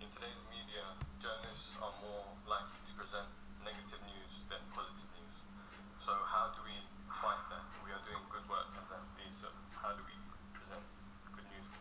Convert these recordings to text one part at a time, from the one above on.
In today's media, journalists are more likely to present negative news than positive news. So how do we fight that? We are doing good work as that be, so how do we present good news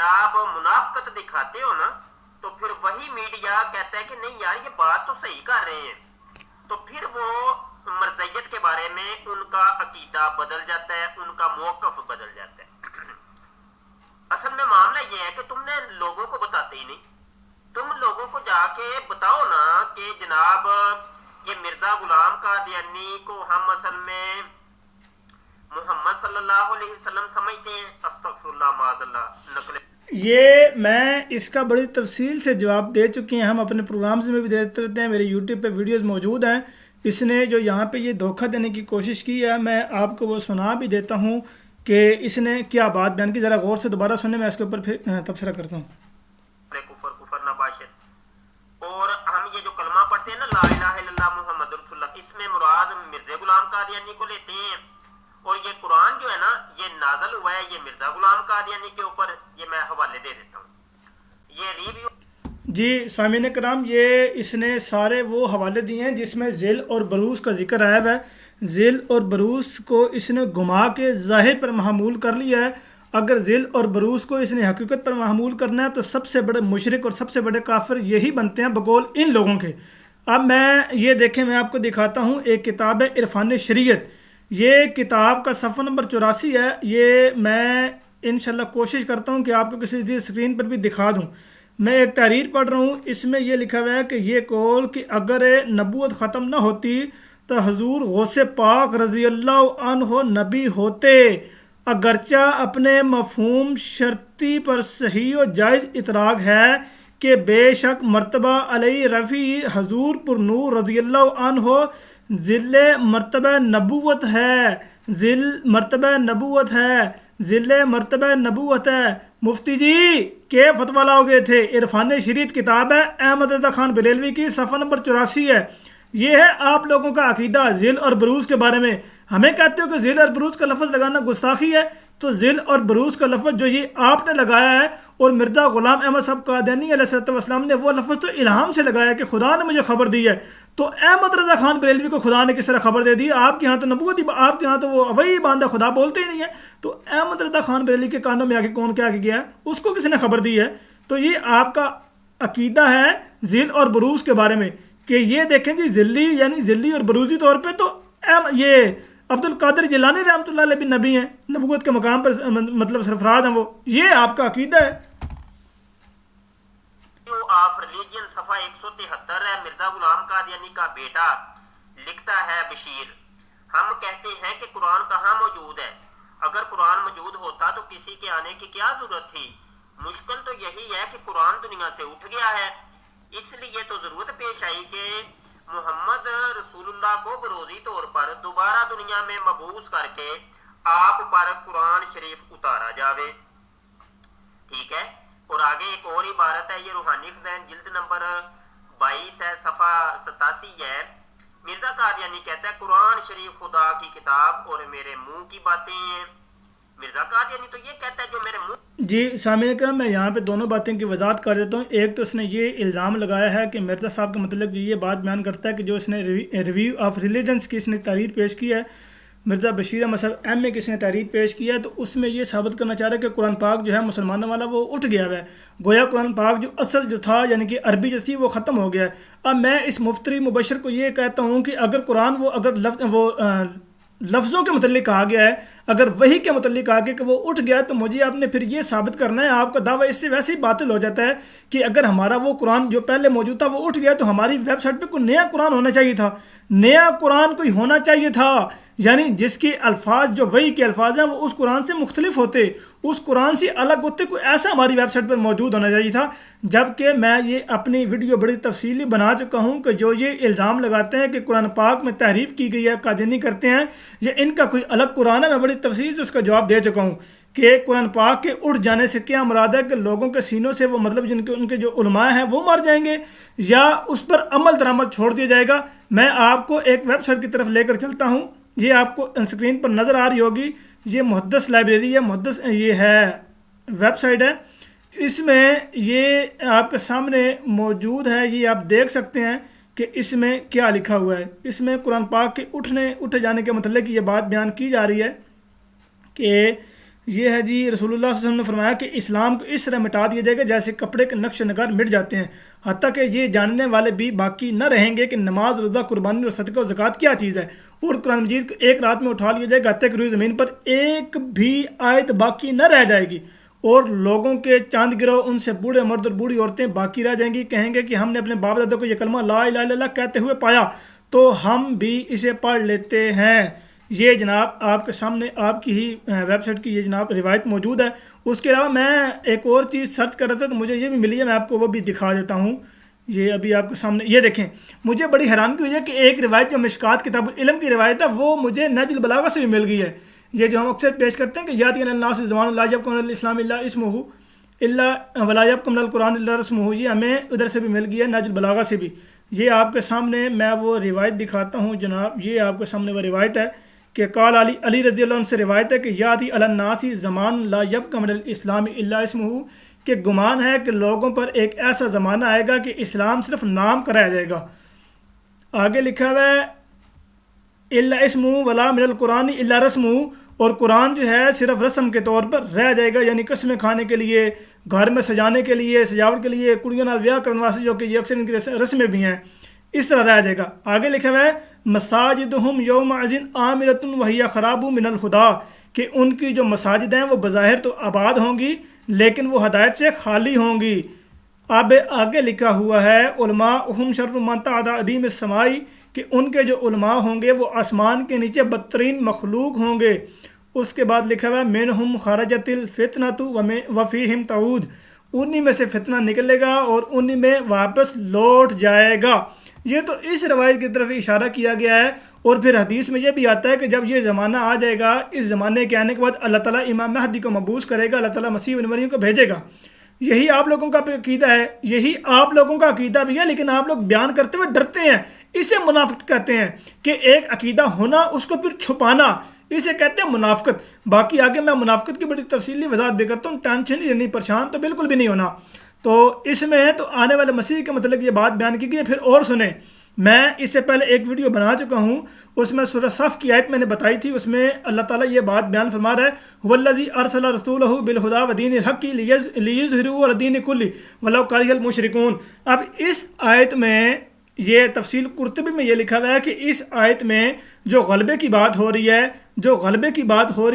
جناب منافقت دکھاتے ہو نا تو پھر وہی media کہتا ہے کہ نہیں یار یہ بات تو صحیح کر رہے ہیں, تو پھر وہ مرزیت کے بارے میں ان کا عقیدہ بدل جاتا ہے, ان کا موقف بدل جاتا ہے. اصل میں معاملہ یہ ہے کہ تم نے لوگوں کو بتاتے ہی نہیں. تم لوگوں کو جا کے بتاؤ نا کہ جناب یہ مرزا غلام قادیانی کو ہم اصل میں محمد صلی اللہ علیہ وسلم سمجھتے ہیں. استغفر اللہ معاذ اللہ نقل. یہ میں اس کا بڑی تفصیل سے جواب دے چکے ہیں, ہم اپنے پروگرامز میں بھی دیتے رہتے ہیں, میرے یوٹیوب پہ ویڈیوز موجود ہیں. اس نے جو یہاں پہ یہ دھوکہ دینے کی کوشش کی ہے, میں آپ کو وہ سنا بھی دیتا ہوں کہ اس نے کیا بات بیان کی. ذرا غور سے دوبارہ سنیں, میں اس کے اوپر پھر تبصرہ کرتا ہوں. کفر نباشد. اور ہم یہ جو کلمہ پڑھتے ہیں نا لا الہ الا اللہ محمد رسول اللہ, اس میں مراد مرزا غلام قادیانی کو لیتے ہیں. اور یہ قرآن جو ہے نا یہ نازل ہوا ہے یہ مرزا غلام قادیانی کے اوپر. یہ میں حوالے دے دیتا ہوں, یہ ریویو. جی سامعین کرام, یہ اس نے سارے وہ حوالے دیے ہیں جس میں ذل اور بروز کا ذکر آیا ہے. ذل اور بروز کو اس نے گھما کے ظاہر پر محمول کر لیا ہے. اگر ذل اور بروز کو اس نے حقیقت پر محمول کرنا ہے تو سب سے بڑے مشرک اور سب سے بڑے کافر یہی بنتے ہیں بقول ان لوگوں کے. اب میں یہ دیکھیں, میں آپ کو دکھاتا ہوں, ایک کتاب ہے عرفان شریعت. یہ کتاب کا صفحہ نمبر 84 ہے. یہ میں انشاءاللہ کوشش کرتا ہوں کہ آپ کو کسی اسکرین پر بھی دکھا دوں. میں ایک تحریر پڑھ رہا ہوں, اس میں یہ لکھا ہوا ہے کہ یہ قول کہ اگر نبوت ختم نہ ہوتی تو حضور غوث پاک رضی اللہ عنہ نبی ہوتے, اگرچہ اپنے مفہوم شرطی پر صحیح و جائز اطراق ہے کہ بے شک مرتبہ علیہ رفیع حضور پر نور رضی اللہ عنہ ذل مرتبہ نبوت ہے, ذل مرتبہ نبوت ہے, ذل مرتبہ نبوت ہے. مفتی جی کے فتویٰ لاؤ گئے تھے. عرفان شریعت کتاب ہے احمد رضا خان بریلوی کی, صفحہ نمبر 84 ہے. یہ ہے آپ لوگوں کا عقیدہ ذل اور بروز کے بارے میں. ہمیں کہتے ہو کہ ذل اور بروز کا لفظ لگانا گستاخی ہے, تو ذل اور بروز کا لفظ جو یہ آپ نے لگایا ہے اور مرزا غلام احمد صاحب قادیانی علیہ السلام نے وہ لفظ تو الہام سے لگایا کہ خدا نے مجھے خبر دی ہے, تو احمد رضا خان بریلوی کو خدا نے کس طرح خبر دے دی؟ آپ کے ہاں تو نبوت ہی, آپ کے ہاں تو وہ وہی باندھا خدا بولتے ہی نہیں ہے. تو احمد رضا خان بریلوی کے کانوں میں آ کے کون کیا گیا ہے, اس کو کس نے خبر دی ہے؟ تو یہ آپ کا عقیدہ ہے ذل اور بروز کے بارے میں کہ یہ دیکھیں جی ذلی یعنی ذلی اور بروزی طور پہ تو یہ عبد القادر جیلانی رحمۃ اللہ علیہ بھی نبی ہیں, نبوت کے مقام پر مطلب سرفراز ہیں وہ. یہ آپ کا عقیدہ ہے. آف ریلیجن صفحہ 173 ہے. مرزا غلام قادیانی کا بیٹا لکھتا ہے بشیر, ہم کہتے ہیں کہ قرآن کہاں موجود ہے؟ اگر قرآن موجود ہوتا تو کسی کے آنے کی کیا ضرورت تھی؟ مشکل تو یہی ہے کہ قرآن دنیا سے اٹھ گیا ہے, اس لیے تو ضرورت پیش آئی کہ محمد رسول اللہ کو بروزی طور پر دوبارہ دنیا میں مبعوث کر کے آپ پر قرآن شریف اتارا جاوے. ٹھیک ہے, اور آگے ایک اور عبارت ہے, یہ روحانی خزائن جلد نمبر 22 ہے, صفحہ 87 ہے. مرزا قادیانی کہتا ہے قرآن شریف خدا کی کتاب اور میرے منہ کی باتیں ہیں. مرزا قادیانی تو یہ کہتا ہے جو میرے منہ. جی سامعین کرام, میں یہاں پہ دونوں باتیں کی وضاحت کر دیتا ہوں. ایک تو اس نے یہ الزام لگایا ہے کہ مرزا صاحب کے متعلق جو یہ بات بیان کرتا ہے کہ جو اس نے ریویو آف ریلیجنس کی اس نے تحریر پیش کی ہے, مرزا بشیر احمد صاحب ایم اے کی اس نے تحریر پیش کی ہے, تو اس میں یہ ثابت کرنا چاہ رہا ہے کہ قرآن پاک جو ہے مسلمانوں والا وہ اٹھ گیا ہے, گویا قرآن پاک جو اصل جو تھا یعنی کہ عربی جو تھی وہ ختم ہو گیا ہے. اب میں اس مفتری مبشر کو یہ کہتا ہوں کہ اگر قرآن وہ لفظوں کے متعلق کہا گیا ہے, اگر وہی کے متعلق کہا گیا کہ وہ اٹھ گیا, تو مجھے آپ نے پھر یہ ثابت کرنا ہے, آپ کا دعویٰ اس سے ویسے ہی باطل ہو جاتا ہے کہ اگر ہمارا وہ قرآن جو پہلے موجود تھا وہ اٹھ گیا تو ہماری ویب سائٹ پہ کوئی نیا قرآن ہونا چاہیے تھا, نیا قرآن کوئی ہونا چاہیے تھا, یعنی جس کے الفاظ جو وہی کے الفاظ ہیں وہ اس قرآن سے مختلف ہوتے, اس قرآن سے الگ ہوتے, کوئی ایسا ہماری ویب سائٹ پر موجود ہونا چاہیے تھا. جبکہ میں یہ اپنی ویڈیو بڑی تفصیلی بنا چکا ہوں کہ جو یہ الزام لگاتے ہیں کہ قرآن پاک میں تحریف کی گئی ہے, قادیانی کرتے ہیں, یہ ان کا کوئی الگ قرآن ہے. میں بڑی تفصیل سے اس کا جواب دے چکا ہوں کہ قرآن پاک کے اٹھ جانے سے کیا مراد ہے کہ لوگوں کے سینوں سے وہ مطلب ان کے جو علماء ہیں وہ مر جائیں گے یا اس پر عمل درآمد چھوڑ دیا جائے گا. میں آپ کو ایک ویب سائٹ کی طرف لے کر چلتا ہوں, یہ آپ کو اسکرین پر نظر آ رہی ہوگی, یہ محدث لائبریری ہے, محدث یہ ہے ویب سائٹ ہے, اس میں یہ آپ کے سامنے موجود ہے, یہ آپ دیکھ سکتے ہیں کہ اس میں کیا لکھا ہوا ہے. اس میں قرآن پاک کے اٹھے جانے کے متعلق یہ بات بیان کی جا رہی ہے کہ یہ ہے جی رسول اللہ صلی اللہ علیہ وسلم نے فرمایا کہ اسلام کو اس طرح مٹا دیا جائے گا جیسے کپڑے کے نقش نگار مٹ جاتے ہیں، حتیٰ کہ یہ جاننے والے بھی باقی نہ رہیں گے کہ نماز، روزہ، قربانی اور صدقہ و زکوٰۃ کیا چیز ہے، اور قرآن مجید کو ایک رات میں اٹھا لیا جائے گا حتیٰ کہ روئے زمین پر ایک بھی آیت باقی نہ رہ جائے گی، اور لوگوں کے چاند گروہ ان سے بوڑھے مرد اور بوڑھی عورتیں باقی رہ جائیں گی، کہیں گے کہ ہم نے اپنے باپ دادا کو یہ کلمہ لا الہ الا اللہ کہتے ہوئے پایا تو ہم بھی اسے پڑھ لیتے ہیں۔ یہ جناب آپ کے سامنے آپ کی ہی ویب سائٹ کی یہ جناب روایت موجود ہے۔ اس کے علاوہ میں ایک اور چیز سرچ کر رہا تھا تو مجھے یہ بھی ملی ہے، میں آپ کو وہ بھی دکھا دیتا ہوں۔ یہ ابھی آپ کے سامنے یہ دیکھیں، مجھے بڑی حیرانگی ہوئی ہے کہ ایک روایت جو مشکات کتاب العلم کی روایت ہے وہ مجھے نہج البلاغہ سے بھی مل گئی ہے۔ یہ جو ہم اکثر پیش کرتے ہیں کہ یاتی الناس زمان لا یبقى من الاسلام الا اسمہ الا ولا يبقى من القرآن الا رسمہ، یہ ہمیں ادھر سے بھی مل گئی ہے، نہج البلاغہ سے بھی۔ یہ آپ کے سامنے میں وہ روایت دکھاتا ہوں جناب، یہ آپ کے سامنے وہ روایت ہے کہ قال علی رضی اللہ عنہ سے روایت ہے کہ یاتی علی الناس زمان لا یبقى من الاسلام الا اسمہ، کہ گمان ہے کہ لوگوں پر ایک ایسا زمانہ آئے گا کہ اسلام صرف نام کا رہ جائے گا۔ آگے لکھا ہوا ہے الا اسمہ ولا من القرآن الا رسمہ، اور قرآن جو ہے صرف رسم کے طور پر رہ جائے گا، یعنی قسمیں کھانے کے لیے، گھر میں سجانے کے لیے، سجاوٹ کے لیے، کڑیوں نال بیاہ کرنے واسطے، جو کہ یہ اکثر ان کی رسمیں بھی ہیں، اس طرح رہ جائے گا۔ آگے لکھا ہوا ہے مساجدہم یومئذ عامرۃ وہی خراب من الہدی، کہ ان کی جو مساجد ہیں وہ بظاہر تو آباد ہوں گی لیکن وہ ہدایت سے خالی ہوں گی۔ اب آگے لکھا ہوا ہے علماءہم شر من تحت ادیم السماء، کہ ان کے جو علماء ہوں گے وہ آسمان کے نیچے بدترین مخلوق ہوں گے۔ اس کے بعد لکھا ہوا ہے منہم خرجت الفتنۃ وفیہم تعود، انہی میں سے فتنہ نکلے گا اور انہی میں واپس لوٹ جائے گا۔ یہ تو اس روایت کی طرف اشارہ کیا گیا ہے، اور پھر حدیث میں یہ بھی آتا ہے کہ جب یہ زمانہ آ جائے گا، اس زمانے کے آنے کے بعد اللہ تعالیٰ امام مہدی کو مبعوث کرے گا، اللہ تعالیٰ مسیح ابن مریم کو بھیجے گا۔ یہی آپ لوگوں کا عقیدہ ہے، یہی آپ لوگوں کا عقیدہ بھی ہے، لیکن آپ لوگ بیان کرتے ہوئے ڈرتے ہیں، اسے منافقت کہتے ہیں، کہ ایک عقیدہ ہونا اس کو پھر چھپانا، اسے کہتے ہیں منافقت۔ باقی آگے میں منافقت کی بڑی تفصیلی وضاحت بھی کرتا ہوں، ٹینشن نہیں لینی، پریشان تو بالکل بھی نہیں ہونا۔ تو اس میں تو آنے والے مسیح کے متعلق یہ بات بیان کی گئی ہے۔ پھر اور سنیں، میں اس سے پہلے ایک ویڈیو بنا چکا ہوں، اس میں سورہ صف کی آیت میں نے بتائی تھی، اس میں اللہ تعالیٰ یہ بات بیان فرما رہا ہے والذی ارسل رسولہ بالہدی ودین الحق لیظہرہ علی الدین کلہ ولو کرہ المشرکون۔ اب اس آیت میں یہ تفصیل قرطبی میں یہ لکھا ہوا ہے کہ اس آیت میں جو غلبے کی بات ہو رہی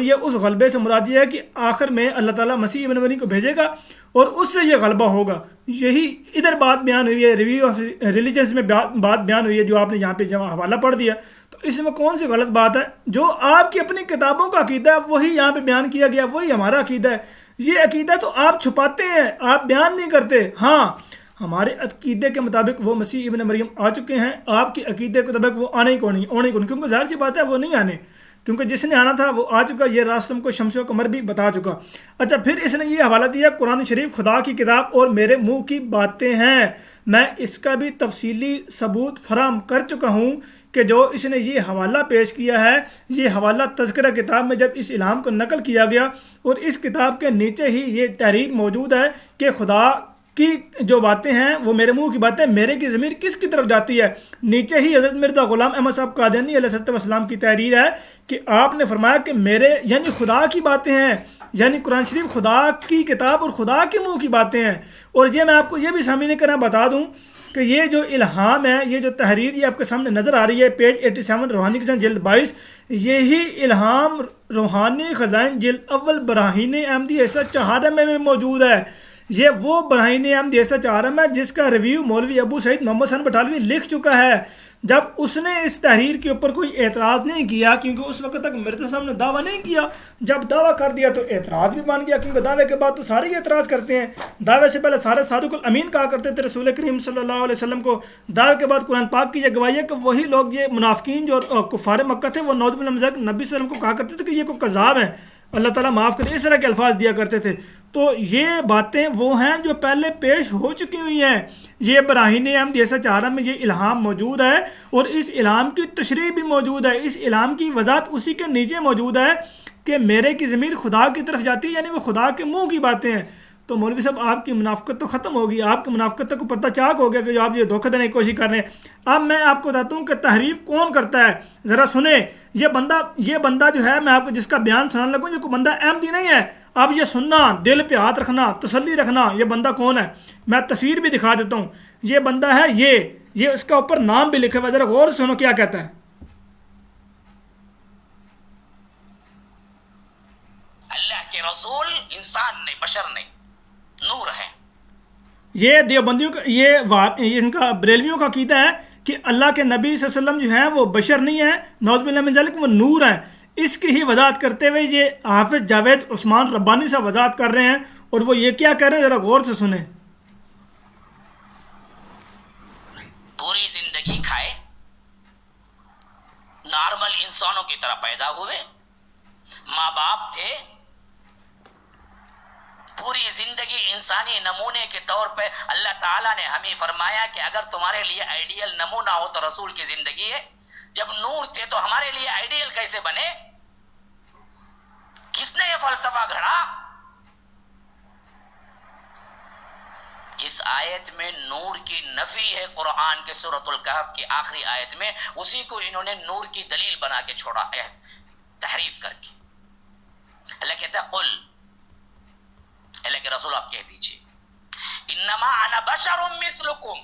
ہے، اس غلبے سے مراد یہ ہے کہ آخر میں اللہ تعالیٰ مسیح ابن مریم کو بھیجے گا اور اس سے یہ غلبہ ہوگا۔ یہی ادھر بات بیان ہوئی ہے، ریویو آف ریلیجنس میں بات بیان ہوئی ہے، جو آپ نے یہاں پہ جب حوالہ پڑھ دیا، تو اس میں کون سی غلط بات ہے؟ جو آپ کی اپنی کتابوں کا عقیدہ ہے وہی یہاں پہ بیان کیا گیا، وہی ہمارا عقیدہ ہے۔ یہ عقیدہ تو آپ چھپاتے ہیں، آپ بیان نہیں کرتے۔ ہاں، ہمارے عقیدے کے مطابق وہ مسیح ابن مریم آ چکے ہیں، آپ کے عقیدے کے مطابق وہ آنے کو نہیں، کیونکہ ظاہر سی بات ہے وہ نہیں آنے، کیونکہ جس نے آنا تھا وہ آ چکا۔ یہ راز تم کو شمس و قمر بھی بتا چکا۔ اچھا، پھر اس نے یہ حوالہ دیا قرآن شریف خدا کی کتاب اور میرے منہ کی باتیں ہیں۔ میں اس کا بھی تفصیلی ثبوت فراہم کر چکا ہوں کہ جو اس نے یہ حوالہ پیش کیا ہے، یہ حوالہ تذکرہ کتاب میں جب اس الہام کو نقل کیا گیا، اور اس کتاب کے نیچے ہی یہ تحریر موجود ہے کہ خدا کی جو باتیں ہیں وہ میرے منہ کی باتیں، میرے کی ضمیر کس کی طرف جاتی ہے۔ نیچے ہی حضرت مرزا غلام احمد صاحب قادیانی علیہ السلام کی تحریر ہے کہ آپ نے فرمایا کہ میرے یعنی خدا کی باتیں ہیں، یعنی قرآن شریف خدا کی کتاب اور خدا کے منہ کی باتیں ہیں۔ اور یہ میں آپ کو یہ بھی سامنے کرنا بتا دوں کہ یہ جو الہام ہے، یہ جو تحریر یہ آپ کے سامنے نظر آ رہی ہے، پیج 87 روحانی خزائن جلد 22، یہی الہام روحانی خزائن جلد اول براہین احمدی ایسا چہارم میں موجود ہے۔ یہ وہ براہین احمدی ایسا چہارم ہے جس کا ریویو مولوی ابو سعید محمد حسن بٹالوی لکھ چکا ہے۔ جب اس نے اس تحریر کے اوپر کوئی اعتراض نہیں کیا، کیونکہ اس وقت تک مرزا صاحب نے دعویٰ نہیں کیا، جب دعویٰ کر دیا تو اعتراض بھی بن گیا، کیونکہ دعوے کے بعد تو سارے ہی اعتراض کرتے ہیں۔ دعوے سے پہلے سارے صادق الامین کہا کرتے تھے رسول کریم صلی اللہ علیہ وسلم کو، دعوے کے بعد قرآن پاک کی یہ گواہی ہے کہ وہی لوگ، یہ منافقین جو کفار مکہ تھے، وہ نعوذ باللہ من ذالک نبی صلی اللہ علیہ وسلم کو کہا کرتے تھے کہ یہ کوئی کذاب ہیں، اللہ تعالیٰ معاف کرے، اس طرح کے الفاظ دیا کرتے تھے۔ تو یہ باتیں وہ ہیں جو پہلے پیش ہو چکی ہوئی ہیں۔ یہ براہین احمدی ایسا چہارم میں یہ الہام موجود ہے، اور اس الہام کی تشریح بھی موجود ہے، اس الہام کی وضاحت اسی کے نیچے موجود ہے کہ میرے کی ضمیر خدا کی طرف جاتی ہے، یعنی وہ خدا کے منہ کی باتیں ہیں۔ تو مولوی صاحب آپ کی منافقت تو ختم ہوگی، آپ کی منافقت کو پتہ چاک ہو گیا کہ جو آپ یہ دھوکہ دینے کی کوشش کر رہے ہیں۔ اب میں آپ کو بتاتا ہوں کہ تحریف کون کرتا ہے، ذرا سنیں۔ یہ بندہ جو ہے، میں آپ کو جس کا بیان سنانے لگوں، یہ کوئی بندہ احمدی نہیں ہے۔ اب یہ سننا، دل پہ ہاتھ رکھنا، تسلی رکھنا، یہ بندہ کون ہے۔ میں تصویر بھی دکھا دیتا ہوں۔ یہ بندہ ہے، یہ اس کا اوپر نام بھی لکھا ہوا ہے، ذرا غور سے سنو کیا کہتا ہے۔ اللہ کے رسول انسان نہیں، بشر نہیں، نور ہے۔ یہ دیوبندیوں کا، یہ ان کا بریلویوں کا عقیدہ ہے کہ اللہ کے نبی صلی اللہ علیہ وسلم جو ہیں وہ بشر نہیں ہیں، نعوذ باللہ من ذالک، وہ نور ہیں۔ اس کی ہی وضاحت کرتے ہوئے یہ حافظ جاوید عثمان ربانی سے وضاحت کر رہے ہیں، اور وہ یہ کیا کہہ رہے ہیں، ذرا غور سے سنیں۔ پوری زندگی کھائے، نارمل انسانوں کی طرح پیدا ہوئے، ماں باپ تھے، پوری زندگی انسانی نمونے کے طور پہ اللہ تعالیٰ نے ہمیں فرمایا کہ اگر تمہارے لیے آئیڈیل نمونہ ہو تو رسول کی زندگی ہے۔ جب نور تھے تو ہمارے لیے آئیڈیل کیسے بنے؟ کس نے یہ فلسفہ گھڑا؟ جس آیت میں نور کی نفی ہے قرآن کے سورۃ الکہف کی آخری آیت میں، اسی کو انہوں نے نور کی دلیل بنا کے چھوڑا ہے، تحریف کر کے۔ اللہ کہتا ہے قل، اللہ کے رسول آپ کہہ دیجئے، انما انا بشر مثلکم،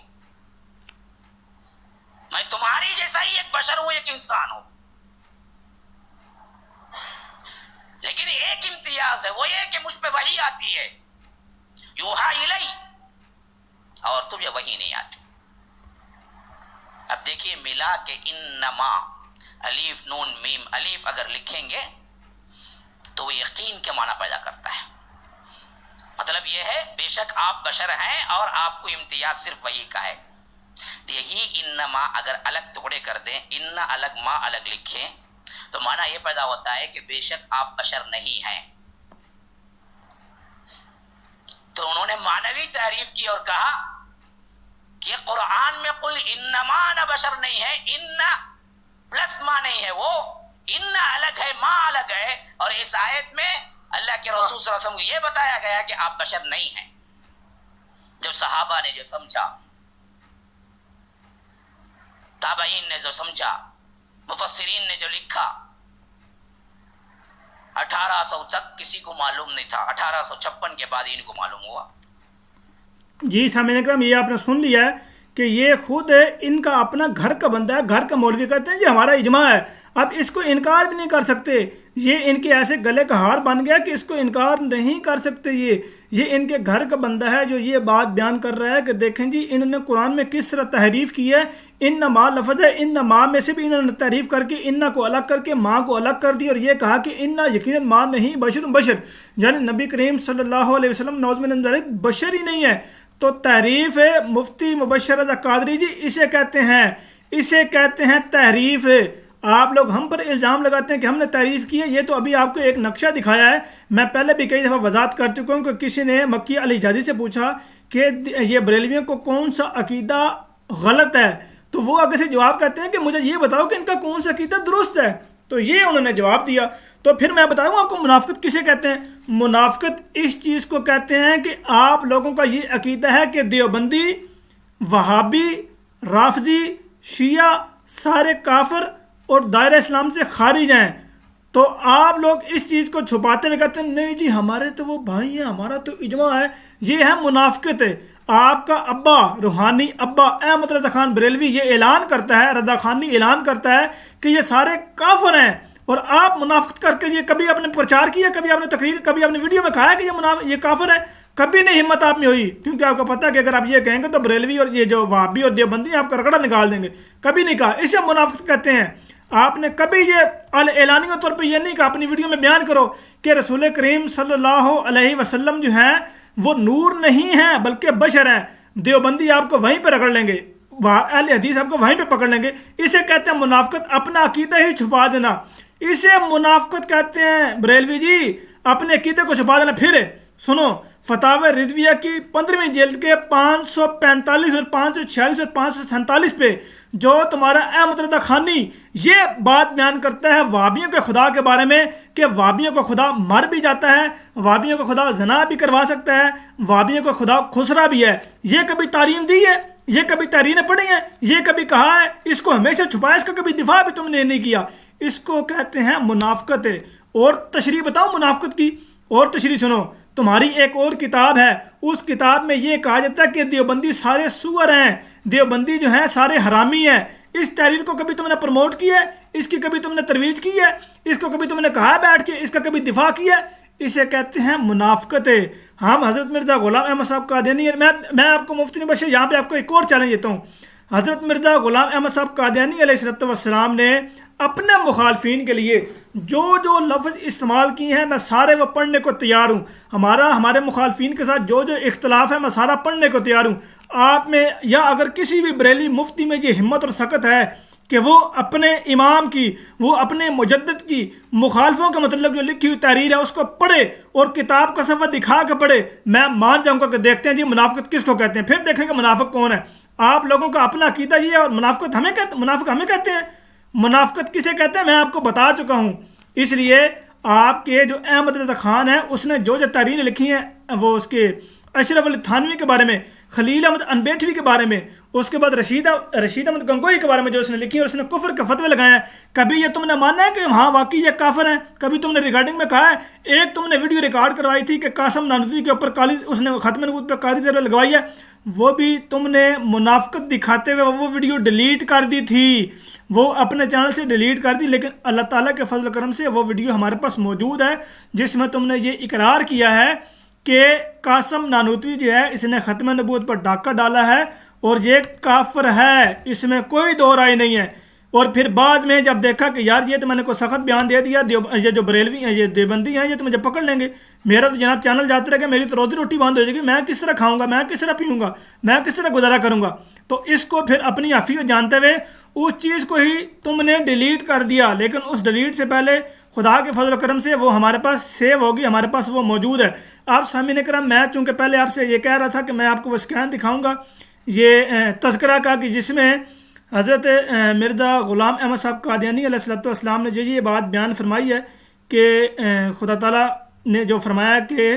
میں تمہاری جیسا ہی ایک بشر ہوں، ایک انسان ہوں، لیکن ایک امتیاز ہے، وہ یہ کہ مجھ پہ وحی آتی ہے، یوحا الی، اور تم یہ وحی نہیں آتی۔ اب دیکھیے ملا کے انما، الف نون میم الف اگر لکھیں گے تو وہ یقین کے معنی پیدا کرتا ہے۔ مطلب یہ ہے بے شک آپ بشر ہیں اور آپ کو امتیاز صرف وحی کا ہے۔ یہی انما اگر الگ ٹکڑے کر دیں، ان الگ ما الگ لکھیں تو معنی یہ پیدا ہوتا ہے کہ بے شک آپ بشر نہیں ہیں۔ تو انہوں نے معنوی تعریف کی اور کہا کہ قرآن میں قل انما انا بشر نہیں ہے، ان پلس ما نہیں ہے، وہ ان الگ ہے، ما الگ ہے، اور اس آیت میں اللہ کے رسول صلی اللہ علیہ وسلم کو یہ بتایا گیا کہ آپ بشر نہیں ہیں۔ جب صحابہ نے جو سمجھا، تابعین نے جو سمجھا، مفسرین نے جو لکھا، 1800 تک کسی کو معلوم نہیں تھا، 1856 کے بعد ان کو معلوم ہوا۔ جی سامعین اکرام، یہ آپ نے سن لیا ہے کہ یہ خود ان کا اپنا گھر کا بندہ ہے، گھر کا مولوی کہتے ہیں یہ ہمارا اجماع ہے۔ اب اس کو انکار بھی نہیں کر سکتے، یہ ان کے ایسے گلے کا ہار بن گیا کہ اس کو انکار نہیں کر سکتے۔ یہ ان کے گھر کا بندہ ہے جو یہ بات بیان کر رہا ہے کہ دیکھیں جی انہوں نے قرآن میں کس طرح تحریف کی ہے۔ ان ماں لفظ ہے، ان ماں میں سے بھی انہوں نے تحریف کر کے ان کو الگ کر کے ماں کو الگ کر دی، اور یہ کہا کہ ان یقیناً ماں نہیں بشر، یعنی نبی کریم صلی اللہ علیہ وسلم نعوذ باللہ من ذالک بشر ہی نہیں ہے۔ تو تحریف ہے، مفتی مبشر رضا قادری جی اسے کہتے ہیں تحریف۔ آپ لوگ ہم پر الزام لگاتے ہیں کہ ہم نے تعریف کی ہے، یہ تو ابھی آپ کو ایک نقشہ دکھایا ہے۔ میں پہلے بھی کئی دفعہ وضاحت کر چکا ہوں کہ کسی نے مکی علی حجازی سے پوچھا کہ یہ بریلویوں کو کون سا عقیدہ غلط ہے، تو وہ آگے سے جواب کہتے ہیں کہ مجھے یہ بتاؤ کہ ان کا کون سا عقیدہ درست ہے، تو یہ انہوں نے جواب دیا۔ تو پھر میں بتاؤں آپ کو منافقت کسے کہتے ہیں۔ منافقت اس چیز کو کہتے ہیں کہ آپ لوگوں کا یہ عقیدہ ہے کہ دیوبندی، وہابی، رافضی، شیعہ سارے کافر اور دائرہ اسلام سے خارج ہیں، تو آپ لوگ اس چیز کو چھپاتے ہوئے کہتے ہیں نہیں جی ہمارے تو وہ بھائی ہیں، ہمارا تو اجماع ہے۔ یہ ہے منافقت ہے۔ آپ کا ابا، روحانی ابا احمد رضا خان بریلوی یہ اعلان کرتا ہے، رضا خانی اعلان کرتا ہے کہ یہ سارے کافر ہیں، اور آپ منافقت کر کے یہ کبھی آپ نے پرچار کیا، کبھی آپ نے تقریر، کبھی آپ نے ویڈیو میں کہا کہ یہ کافر ہیں؟ کبھی نہیں ہمت آپ میں ہوئی، کیونکہ آپ کو پتہ ہے کہ اگر آپ یہ کہیں گے تو بریلوی اور یہ جو وہابی اور دیوبندی آپ کا رگڑا نکال دیں گے۔ کبھی نہیں کہا، اسے منافقت کہتے ہیں۔ آپ نے کبھی یہ اعلانیہ طور پہ یہ نہیں کہا، اپنی ویڈیو میں بیان کرو کہ رسول کریم صلی اللہ علیہ وسلم جو ہیں وہ نور نہیں ہیں بلکہ بشر ہیں۔ دیوبندی آپ کو وہیں پہ رگڑ لیں گے، اہل حدیث آپ کو وہیں پہ پکڑ لیں گے۔ اسے کہتے ہیں منافقت، اپنا عقیدہ ہی چھپا دینا، اسے منافقت کہتے ہیں بریلوی جی، اپنے عقیدے کو چھپا دینا۔ پھر سنو، فتاوی رضویہ کی 15ویں جلد کے 545 اور 546 اور 547 پہ جو تمہارا احمد رضا خانی یہ بات بیان کرتا ہے وہابیوں کے خدا کے بارے میں کہ وہابیوں کو خدا مر بھی جاتا ہے، وہابیوں کو خدا زنا بھی کروا سکتا ہے، وہابیوں کو خدا خسرا بھی ہے، یہ کبھی تعلیم دی ہے؟ یہ کبھی تحریریں پڑھی ہیں؟ یہ کبھی کہا ہے؟ اس کو ہمیشہ چھپایا، اس کا کبھی دفاع بھی تم نے نہیں کیا۔ اس کو کہتے ہیں منافقت ہے۔ اور تشریح بتاؤں منافقت کی، اور تشریح سنو، تمہاری ایک اور کتاب ہے، اس کتاب میں یہ کہا جاتا ہے کہ دیوبندی سارے سور ہیں، دیوبندی جو ہیں سارے حرامی ہیں۔ اس تحریر کو کبھی تم نے پروموٹ کی ہے؟ اس کی کبھی تم نے ترویج کی ہے؟ اس کو کبھی تم نے کہا ہے بیٹھ کے؟ اس کا کبھی دفاع کیا ہے؟ اسے کہتے ہیں منافقت ہے۔ ہم حضرت مرزا غلام احمد صاحب قادیانی، میں آپ کو مفتی بشیر یہاں پہ آپ کو ایک اور چیلنج دیتا ہوں۔ حضرت مرزا غلام احمد صاحب قادیانی علیہ السلام نے اپنے مخالفین کے لیے جو جو لفظ استعمال کیے ہیں میں سارے وہ پڑھنے کو تیار ہوں۔ ہمارے مخالفین کے ساتھ جو جو اختلاف ہے میں سارا پڑھنے کو تیار ہوں۔ آپ میں یا اگر کسی بھی بریلی مفتی میں یہ ہمت اور سخت ہے کہ وہ اپنے امام کی، وہ اپنے مجدد کی مخالفوں کے متعلق جو لکھی ہوئی تحریر ہے اس کو پڑھے اور کتاب کا صفحہ دکھا کے پڑھے، میں مان جاؤں گا کہ دیکھتے ہیں جی منافقت کس کو کہتے ہیں، پھر دیکھیں کہ منافق کون ہے۔ آپ لوگوں کا اپنا عقیدہ یہ ہے اور منافق ہمیں کہتے ہیں۔ منافقت کسے کہتے ہیں میں آپ کو بتا چکا ہوں۔ اس لیے آپ کے جو احمد رضا خان ہے اس نے جو تحریریں لکھی ہیں وہ اس کے اشرف علی تھانوی کے بارے میں، خلیل احمد انبیٹوی کے بارے میں، اس کے بعد رشید احمد گنگوئی کے بارے میں جو اس نے لکھی ہے اور اس نے کفر کے فتوے لگائے ہیں، کبھی یہ تم نے مانا ہے کہ ہاں واقعی یہ کافر ہیں؟ کبھی تم نے ریکارڈنگ میں کہا ہے؟ ایک تم نے ویڈیو ریکارڈ کروائی تھی کہ قاسم نانوتوی کے اوپر اس نے ختم نبوت پہ کالی زر لگوائی ہے، وہ بھی تم نے منافقت دکھاتے ہوئے وہ ویڈیو ڈیلیٹ کر دی تھی، وہ اپنے چینل سے ڈیلیٹ کر دی، لیکن اللہ تعالیٰ کے فضل و کرم سے وہ ویڈیو ہمارے پاس موجود ہے جس میں تم نے یہ اقرار کیا ہے کہ قاسم نانوتوی جو ہے اس نے ختم نبوت پر ڈاکہ ڈالا ہے اور یہ کافر ہے، اس میں کوئی دو رائے نہیں ہے۔ اور پھر بعد میں جب دیکھا کہ یار یہ تو میں نے کوئی سخت بیان دے دیا، یہ جو بریلوی ہیں، یہ دیوبندی ہیں، یہ تو مجھے پکڑ لیں گے، میرا تو جناب چینل جاتے رہے گا، میری تو روزی روٹی بند ہو جائے گی، میں کس طرح کھاؤں گا، میں کس طرح پیوں گا، میں کس طرح گزارا کروں گا۔ تو اس کو پھر اپنی حفیظ جانتے ہوئے اس چیز کو ہی تم نے ڈیلیٹ کر دیا، لیکن اس ڈیلیٹ سے پہلے خدا کے فضل و کرم سے وہ ہمارے پاس سیو ہوگی، ہمارے پاس وہ موجود ہے۔ آپ سامعین کرام، میں چونکہ پہلے آپ سے یہ کہہ رہا تھا کہ میں آپ کو وہ اسکین دکھاؤں گا، یہ تذکرہ کا کہ جس میں حضرت مرزا غلام احمد صاحب قادیانی علیہ السلام نے جو یہ بات بیان فرمائی ہے کہ خدا تعالیٰ نے جو فرمایا کہ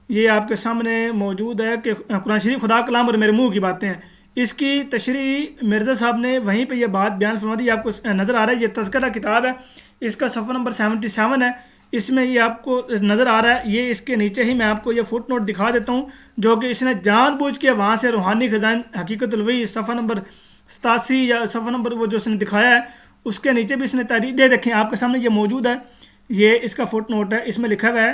یہ آپ کے سامنے موجود ہے کہ قرآن شریف خدا کلام اور میرے منہ کی باتیں ہیں، اس کی تشریح مرزا صاحب نے وہیں پہ یہ بات بیان فرما دی، آپ کو نظر آ رہا ہے، یہ تذکرہ کتاب ہے، اس کا صفحہ نمبر 77 ہے، اس میں یہ آپ کو نظر آ رہا ہے، یہ اس کے نیچے ہی میں آپ کو یہ فٹ نوٹ دکھا دیتا ہوں جو کہ اس نے جان بوجھ کے وہاں سے روحانی خزائن حقیقت الوحی صفحہ نمبر 87 یا صفحہ نمبر وہ جو اس نے دکھایا ہے اس کے نیچے بھی اس نے تحریر دے رکھیں، آپ کے سامنے یہ موجود ہے، یہ اس کا فٹ نوٹ ہے، اس میں لکھا ہوا ہے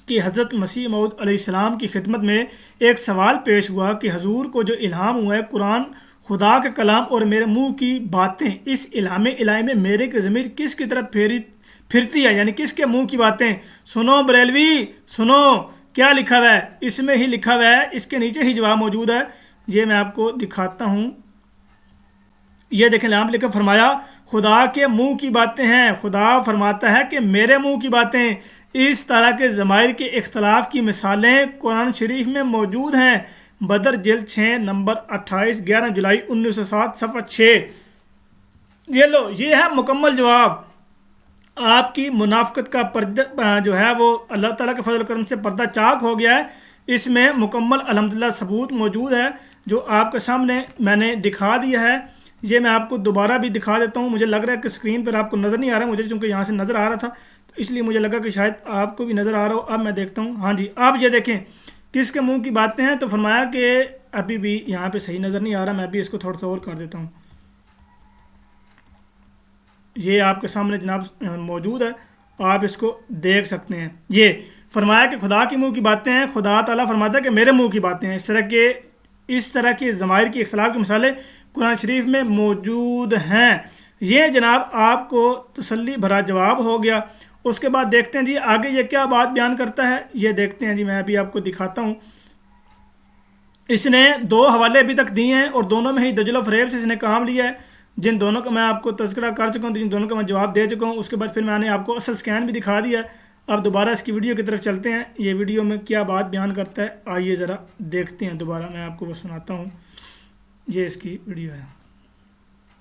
کہ حضرت مسیح موعود علیہ السلام کی خدمت میں ایک سوال پیش ہوا کہ حضور کو جو الہام ہوا ہے قرآن خدا کا کلام اور میرے منہ کی باتیں، اس الہام الہی میں میرے کی ضمیر کس کی طرف پھرتی ہے، یعنی کس کے منہ کی باتیں؟ سنو بریلوی سنو کیا لکھا ہوا ہے، اس میں ہی لکھا ہوا ہے، اس کے نیچے ہی جواب موجود ہے، یہ میں آپ کو دکھاتا ہوں، یہ دیکھیں یہاں پہ لکھا فرمایا خدا کے منہ کی باتیں ہیں، خدا فرماتا ہے کہ میرے منہ کی باتیں۔ اس طرح کے ضمائر کے اختلاف کی مثالیں قرآن شریف میں موجود ہیں، بدر جلد 6 نمبر 28 11 جولائی 1907 صفحہ 6۔ یہ لو، یہ ہے مکمل جواب۔ آپ کی منافقت کا پردہ جو ہے وہ اللہ تعالیٰ کے فضل و کرم سے پردہ چاک ہو گیا ہے، اس میں مکمل الحمدللہ ثبوت موجود ہے جو آپ کے سامنے میں نے دکھا دیا ہے۔ یہ میں آپ کو دوبارہ بھی دکھا دیتا ہوں، مجھے لگ رہا ہے کہ اسکرین پر آپ کو نظر نہیں آ رہا ہے، مجھے چونکہ یہاں سے نظر آ رہا تھا تو اس لیے مجھے لگا کہ شاید آپ کو بھی نظر آ رہا ہو۔ اب میں دیکھتا ہوں، ہاں جی، آپ یہ دیکھیں کس کے منہ کی باتیں ہیں، تو فرمایا کہ ابھی بھی یہاں پہ صحیح نظر نہیں آ رہا، میں ابھی اس کو تھوڑا سا اور کر دیتا ہوں، یہ آپ کے سامنے جناب موجود ہے، آپ اس کو دیکھ سکتے ہیں۔ یہ فرمایا کہ خدا کی منہ کی باتیں ہیں، خدا تعالیٰ فرماتا ہے کہ میرے منہ کی باتیں ہیں۔ اس طرح کے ضمائر کی اختلاف کی مثالیں قرآن شریف میں موجود ہیں۔ یہ جناب آپ کو تسلی بھرا جواب ہو گیا۔ اس کے بعد دیکھتے ہیں جی آگے یہ کیا بات بیان کرتا ہے، یہ دیکھتے ہیں جی، میں ابھی آپ کو دکھاتا ہوں۔ اس نے 2 حوالے ابھی تک دیے ہیں اور دونوں میں ہی دجل و فریب سے اس نے کام لیا ہے، جن دونوں کا میں آپ کو تذکرہ کر چکا ہوں، جن دونوں کا میں جواب دے چکا ہوں۔ اس کے بعد پھر میں نے آپ کو اصل سکین بھی دکھا دیا ہے۔ اب دوبارہ اس کی ویڈیو کی طرف چلتے ہیں، یہ ویڈیو میں کیا بات بیان کرتا ہے آئیے ذرا دیکھتے ہیں، دوبارہ میں آپ کو وہ سناتا ہوں، یہ اس کی ویڈیو ہے۔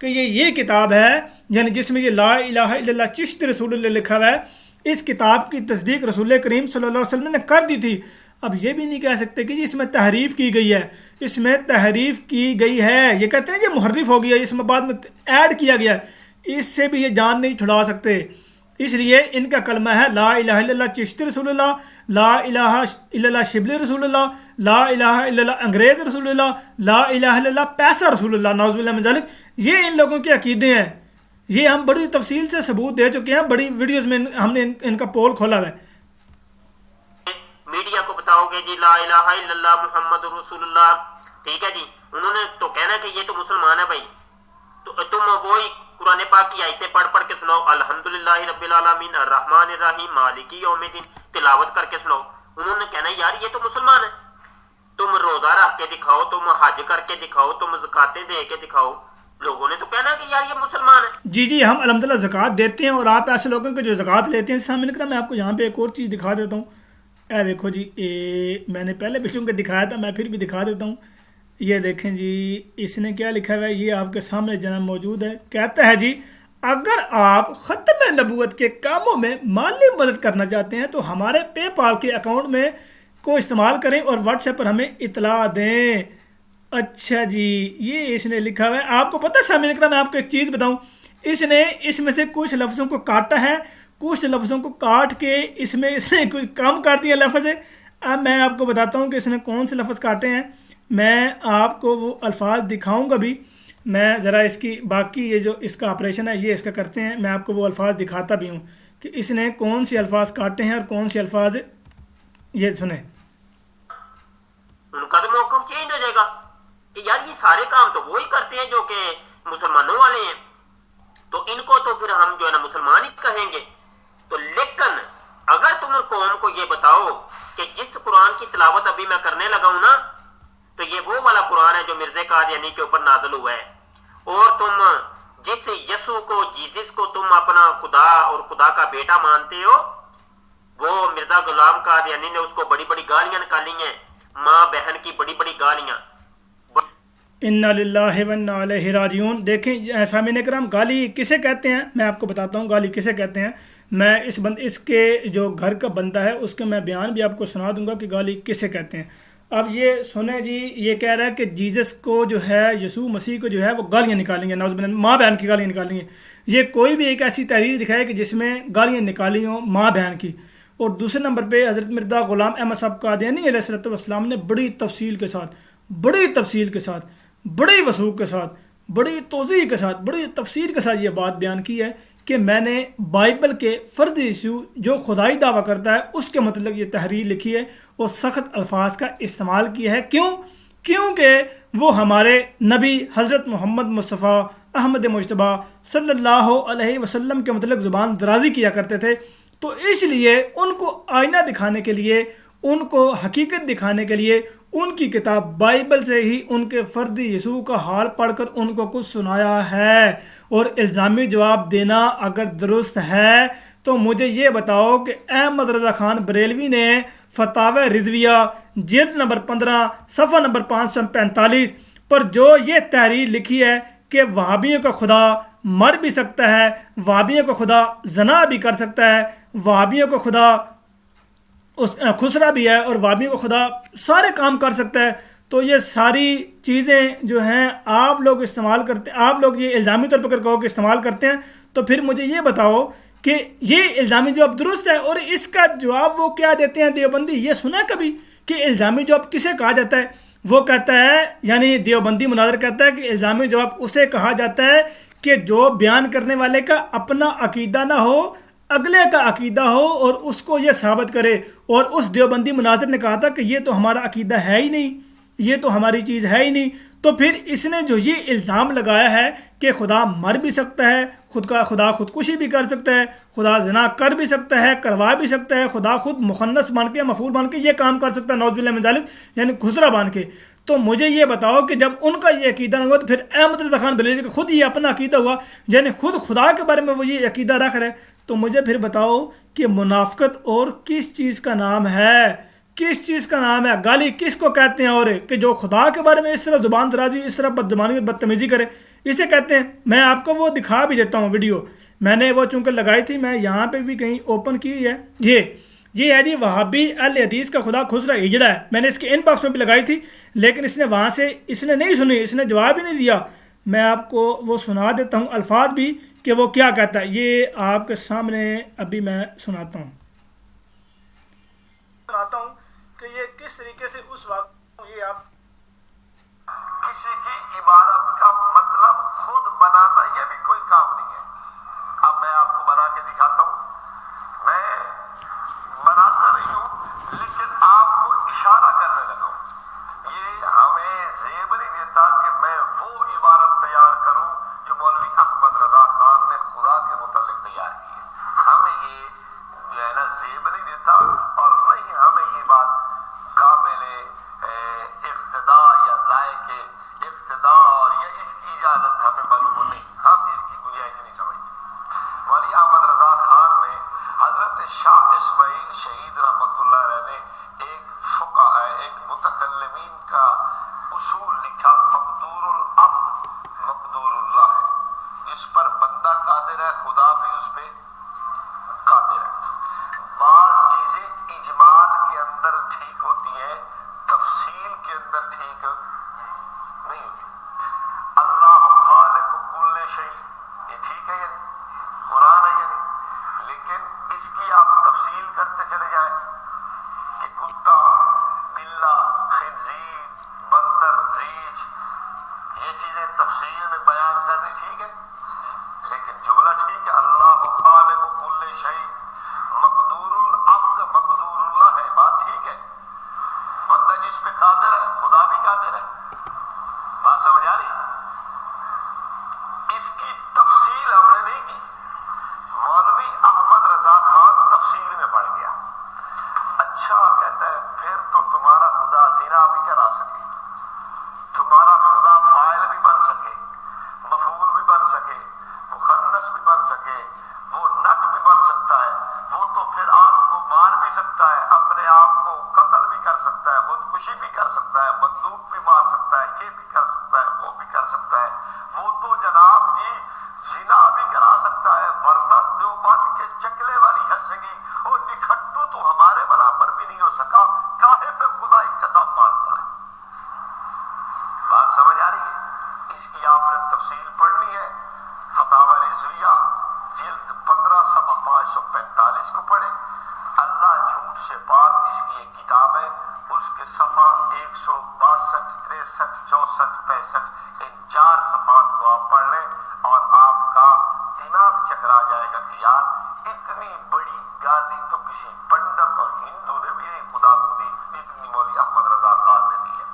کہ یہ کتاب ہے یعنی جس میں یہ لا الہ الا اللہ چشت رسول اللہ لکھا ہوا ہے، اس کتاب کی تصدیق رسول کریم صلی اللہ علیہ وسلم نے کر دی تھی. اب یہ بھی نہیں کہہ سکتے کہ جی اس میں تحریف کی گئی ہے، اس میں تحریف کی گئی ہے، یہ کہتے ہیں یہ محرف ہو گیا، اس میں بعد میں ایڈ کیا گیا ہے، اس سے بھی یہ جان نہیں چھڑا سکتے. اس لیے ان کا کلمہ ہے لا الہ الا اللہ چشتی رسول اللہ، لا الہ الا اللہ شبلی رسول اللہ، لا الہ الا اللہ انگریز رسول اللہ، لا الہ الا اللہ پیسہ رسول اللہ، نعوذ باللہ من ذالک. یہ ان لوگوں کے عقیدے ہیں، یہ ہم بڑی تفصیل سے ثبوت دے چکے ہیں، بڑی ویڈیوز میں ہم نے ان کا پول کھولا ہوا ہے. میڈیا کو بتاؤ گے جی لا الہ الا اللہ محمد رسول اللہ، ٹھیک ہے جی، انہوں نے تو کہنا ہے کہ یہ تو مسلمان ہے بھائی، تو تم وہی قرآن پاک کی آیتیں پڑھ پڑھ کے سناؤ، الحمدللہ رب العالمین الرحمن الرحیم مالک یوم الدین، تلاوت کر کے سناؤ. انہوں نے کہنا یار یہ تو مسلمان ہے، تم روزہ رکھ کے دکھاؤ، تم حج کر کے دکھاؤ، تم زکاتیں دے کے دکھاؤ، لوگوں نے تو کہنا کہ یار یہ مسلمان ہے. جی ہم الحمدللہ زکوٰۃ دیتے ہیں، اور آپ ایسے لوگوں کے جو زکوٰۃ لیتے ہیں سامنے کرام، میں آپ کو یہاں پہ ایک اور چیز دکھا دیتا ہوں. اے دیکھو جی، میں نے پہلے بھی چونکہ دکھایا تھا، میں پھر بھی دکھا دیتا ہوں. یہ دیکھیں جی، اس نے کیا لکھا ہوا ہے، یہ آپ کے سامنے جناب موجود ہے. کہتا ہے جی اگر آپ ختم نبوت کے کاموں میں مالی مدد کرنا چاہتے ہیں تو ہمارے پے پال کے اکاؤنٹ میں کو استعمال کریں اور واٹس ایپ پر ہمیں اطلاع دیں. اچھا جی، یہ اس نے لکھا ہوا ہے. آپ کو پتہ ہے سامنے کرام، میں آپ کو ایک چیز بتاؤں، اس نے اس میں سے کچھ لفظوں کو کاٹا ہے، کچھ لفظوں کو کاٹ کے اس نے کچھ کم کر دیا لفظ ہے. اب میں آپ کو بتاتا ہوں کہ اس نے کون سے لفظ کاٹے ہیں. میں آپ کو وہ الفاظ دکھاؤں گا بھی، میں ذرا اس کی باقی یہ جو اس کا آپریشن ہے یہ اس کا کرتے ہیں، میں آپ کو وہ الفاظ دکھاتا بھی ہوں کہ اس نے کون سے الفاظ کاٹے ہیں اور کون سے الفاظ. یہ سنیں، ان کا تو موقف چینج ہو جائے گا کہ یار یہ سارے کام تو وہی کرتے ہیں جو کہ مسلمانوں والے ہیں، تو ان کو تو پھر ہم جو ہے نا مسلمان ہی کہیں گے. تو لیکن اگر تم قوم کو یہ بتاؤ کہ جس قرآن کی تلاوت ابھی میں کرنے لگا ہوں نا، تو یہ وہ والا قرآن ہے جو مرزا قادیانی کے اوپر نازل ہوا ہے، اور تم جس یسوع کو، جیزس کو تم اپنا خدا اور خدا کا بیٹا مانتے ہو، وہ مرزا غلام قادیانی نے اس کو بڑی بڑی گالیاں نکالی ہیں، ماں بہن کی بڑی بڑی گالیاں. انا للہ و انا الیہ راجعون. دیکھیں سامعین کرام، گالی کسے کہتے ہیں میں آپ کو بتاتا ہوں. گالی کسے کہتے ہیں، میں اس کے جو گھر کا بندہ ہے اس کے میں بیان بھی آپ کو سنا دوں گا کہ گالی کسے کہتے ہیں. اب یہ سنیں جی، یہ کہہ رہا ہے کہ جیزس کو جو ہے، یسوع مسیح کو جو ہے وہ گالیاں نکالیں گے، نعوذ باللہ، ماں بہن کی گالیاں نکالیں گے. یہ کوئی بھی ایک ایسی تحریر دکھائے کہ جس میں گالیاں نکالی ہوں ماں بہن کی. اور دوسرے نمبر پہ حضرت مرزا غلام احمد صاحب قادیانی علیہ الصلوۃ والسلام نے بڑی تفصیل کے ساتھ، بڑی وثوق کے ساتھ، بڑی توضیح کے ساتھ، بڑی تفسیر کے ساتھ یہ بات بیان کی ہے کہ میں نے بائبل کے فردی ایشو جو خدائی دعویٰ کرتا ہے اس کے متعلق یہ تحریر لکھی ہے اور سخت الفاظ کا استعمال کیا ہے. کیونکہ وہ ہمارے نبی حضرت محمد مصطفیٰ احمد مجتبیٰ صلی اللہ علیہ وسلم کے متعلق زبان درازی کیا کرتے تھے. تو اس لیے ان کو آئینہ دکھانے کے لیے، ان کو حقیقت دکھانے کے لیے ان کی کتاب بائبل سے ہی ان کے فردی یسوع کا حال پڑھ کر ان کو کچھ سنایا ہے. اور الزامی جواب دینا اگر درست ہے تو مجھے یہ بتاؤ کہ احمد رضا خان بریلوی نے فتاوی رضویہ جلد نمبر 15 صفحہ نمبر 545 پر جو یہ تحریر لکھی ہے کہ وہابیوں کا خدا مر بھی سکتا ہے، وہابیوں کا خدا زنا بھی کر سکتا ہے، وہابیوں کا خدا خسرا بھی ہے، اور وہابیوں کا خدا سارے کام کر سکتا ہے. تو یہ ساری چیزیں جو ہیں آپ لوگ استعمال کرتے، آپ لوگ یہ الزامی طور پر کہو کہ استعمال کرتے ہیں، تو پھر مجھے یہ بتاؤ کہ یہ الزامی جواب درست ہے. اور اس کا جواب وہ کیا دیتے ہیں دیوبندی. یہ سنا ہے کبھی کہ الزامی جواب کسے کہا جاتا ہے؟ وہ کہتا ہے، یعنی دیوبندی مناظر کہتا ہے کہ الزامی جواب اسے کہا جاتا ہے کہ جو بیان کرنے والے کا اپنا عقیدہ نہ ہو، اگلے کا عقیدہ ہو، اور اس کو یہ ثابت کرے. اور اس دیوبندی مناظر نے کہا تھا کہ یہ تو ہمارا عقیدہ ہے ہی نہیں، یہ تو ہماری چیز ہے ہی نہیں. تو پھر اس نے جو یہ الزام لگایا ہے کہ خدا مر بھی سکتا ہے، خدا خودکشی بھی کر سکتا ہے، خدا زنا کر بھی سکتا ہے، کروا بھی سکتا ہے، خدا خود مخنث بن کے، مفعول بن کے یہ کام کر سکتا ہے، نعوذ باللہ من ذالک، یعنی خسرا بن کے. تو مجھے یہ بتاؤ کہ جب ان کا یہ عقیدہ نہ ہوا تو پھر احمد رضا خان بریلوی کا خود یہ اپنا عقیدہ ہوا، یعنی خود خدا کے بارے میں وہ یہ عقیدہ رکھ رہے. تو مجھے پھر بتاؤ کہ منافقت اور کس چیز کا نام ہے؟ کس چیز کا نام ہے؟ گالی کس کو کہتے ہیں؟ اور کہ جو خدا کے بارے میں اس طرح زبان درازی، اس طرح بدزبانی اور بدتمیزی کرے، اسے کہتے ہیں. میں آپ کو وہ دکھا بھی دیتا ہوں ویڈیو، میں نے وہ چونکہ لگائی تھی، میں یہاں پہ بھی کہیں اوپن کی ہے. یہ ہے جی وہابی الحدیث کا خدا خسرہ ہجڑا ہے. میں نے اس کے ان باکس میں بھی لگائی تھی، لیکن اس نے وہاں سے اس نے نہیں سنی، اس نے جواب ہی نہیں دیا. میں آپ کو وہ سنا دیتا ہوں الفاظ بھی کہ وہ کیا کہتا ہے. یہ آپ کے سامنے ابھی میں سناتا ہوں کہ یہ کس طریقے سے اس وقت یہ آپ کسی کی عبارت کا مطلب خود بنانا یہ بھی کوئی کام نہیں ہے. اب میں آپ کو بنا کے دکھاتا ہوں. میں بناتا نہیں ہوں لیکن آپ کو اشارہ کرنے لگا ہوں. یہ ہمیں زیب نہیں دیتا کہ میں وہ عبارت تیار کروں جو مولوی احمد رضا خان نے خدا کے متعلق تیار کی ہے. ہمیں یہ جو ہے نا زیب نہیں دیتا، اور نہیں ہمیں یہ بات قابل ابتدا یا لائق ابتدا اور یا اس کی اجازت ہمیں معلوم نہیں. ہم اس کی گنجائش نہیں سمجھتے. مولوی احمد رضا خان نے حضرت شاہ اسماعیل شہید رحمۃ اللہ علیہ نے ایک متکلمین کا اصول لکھا، مقدور العبد مقدور اللہ ہے. جس پر بندہ قادر ہے خدا بھی اس پہ قادر ہے. بعض چیزیں اجمال کے اندر ٹھیک ہوتی ہیں، تفصیل کے اندر ٹھیک نہیں ہوتی. اللہ خالق کل شیء، یہ ٹھیک ہے یا نہیں؟ قرآن ہے یا نہیں؟ لیکن اس کی آپ تفصیل کرتے چلے جائیں کہ کتا، بلا، خنزیر، بندر، ریچھ، یہ چیزیں تفصیل میں بیان کرنی ٹھیک ہے، لیکن جملہ ٹھیک ہے. اللہ خالق کل شیء مقدور العبد مقدور اللہ ہے، بات ٹھیک ہے. بندہ جس پہ قادر ہے خدا بھی قادر ہے. بات سمجھ آ رہی؟ اس کی تفصیل ہم نے نہیں کی. مولوی احمد رضا خان تفصیل میں پڑ گیا. اچھا کہتا ہے پھر تو تمہارا خدا زنا بھی کرا سکے، تمہارا خدا فاعل بھی بن سکے، مفعول بھی بن سکے، مخنث بھی بن سکے، وہ نٹ بھی بن سکتا ہے. وہ تو پھر آپ کو مار بھی سکتا ہے، اپنے آپ کو قتل بھی کر سکتا ہے، خودکشی بھی کر سکتا ہے، بندوق بھی مار سکتا ہے، یہ بھی کر سکتا ہے، وہ بھی کر سکتا ہے. وہ تو جناب جی زنا بھی کرا سکتا ہے. ورنہ دیوبند کے چکلے والی ہنسگی وہ نکھٹو تو ہمارے برابر بھی نہیں ہو سکا، کاہے پہ خدا ایک قدم مارتا ہے. بات سمجھ آ رہی ہے؟ اس کی آپ نے تفصیل پڑھنی ہے. فتاوی رضویہ جلد 15 صفحہ 545 کو پڑھیں. اللہ جھوٹ سے پاک اس کی ایک کتاب ہے، اس کے صفحہ 162 63 64 65 ان 4 صفحات کو آپ پڑھ لیں اور آپ کا دماغ چکرا جائے گا کہ یار اتنی بڑی گالی تو کسی پنڈت اور ہندو نے بھی نہیں خدا کو دی جتنی مولوی احمد رضا خان نے دی ہے.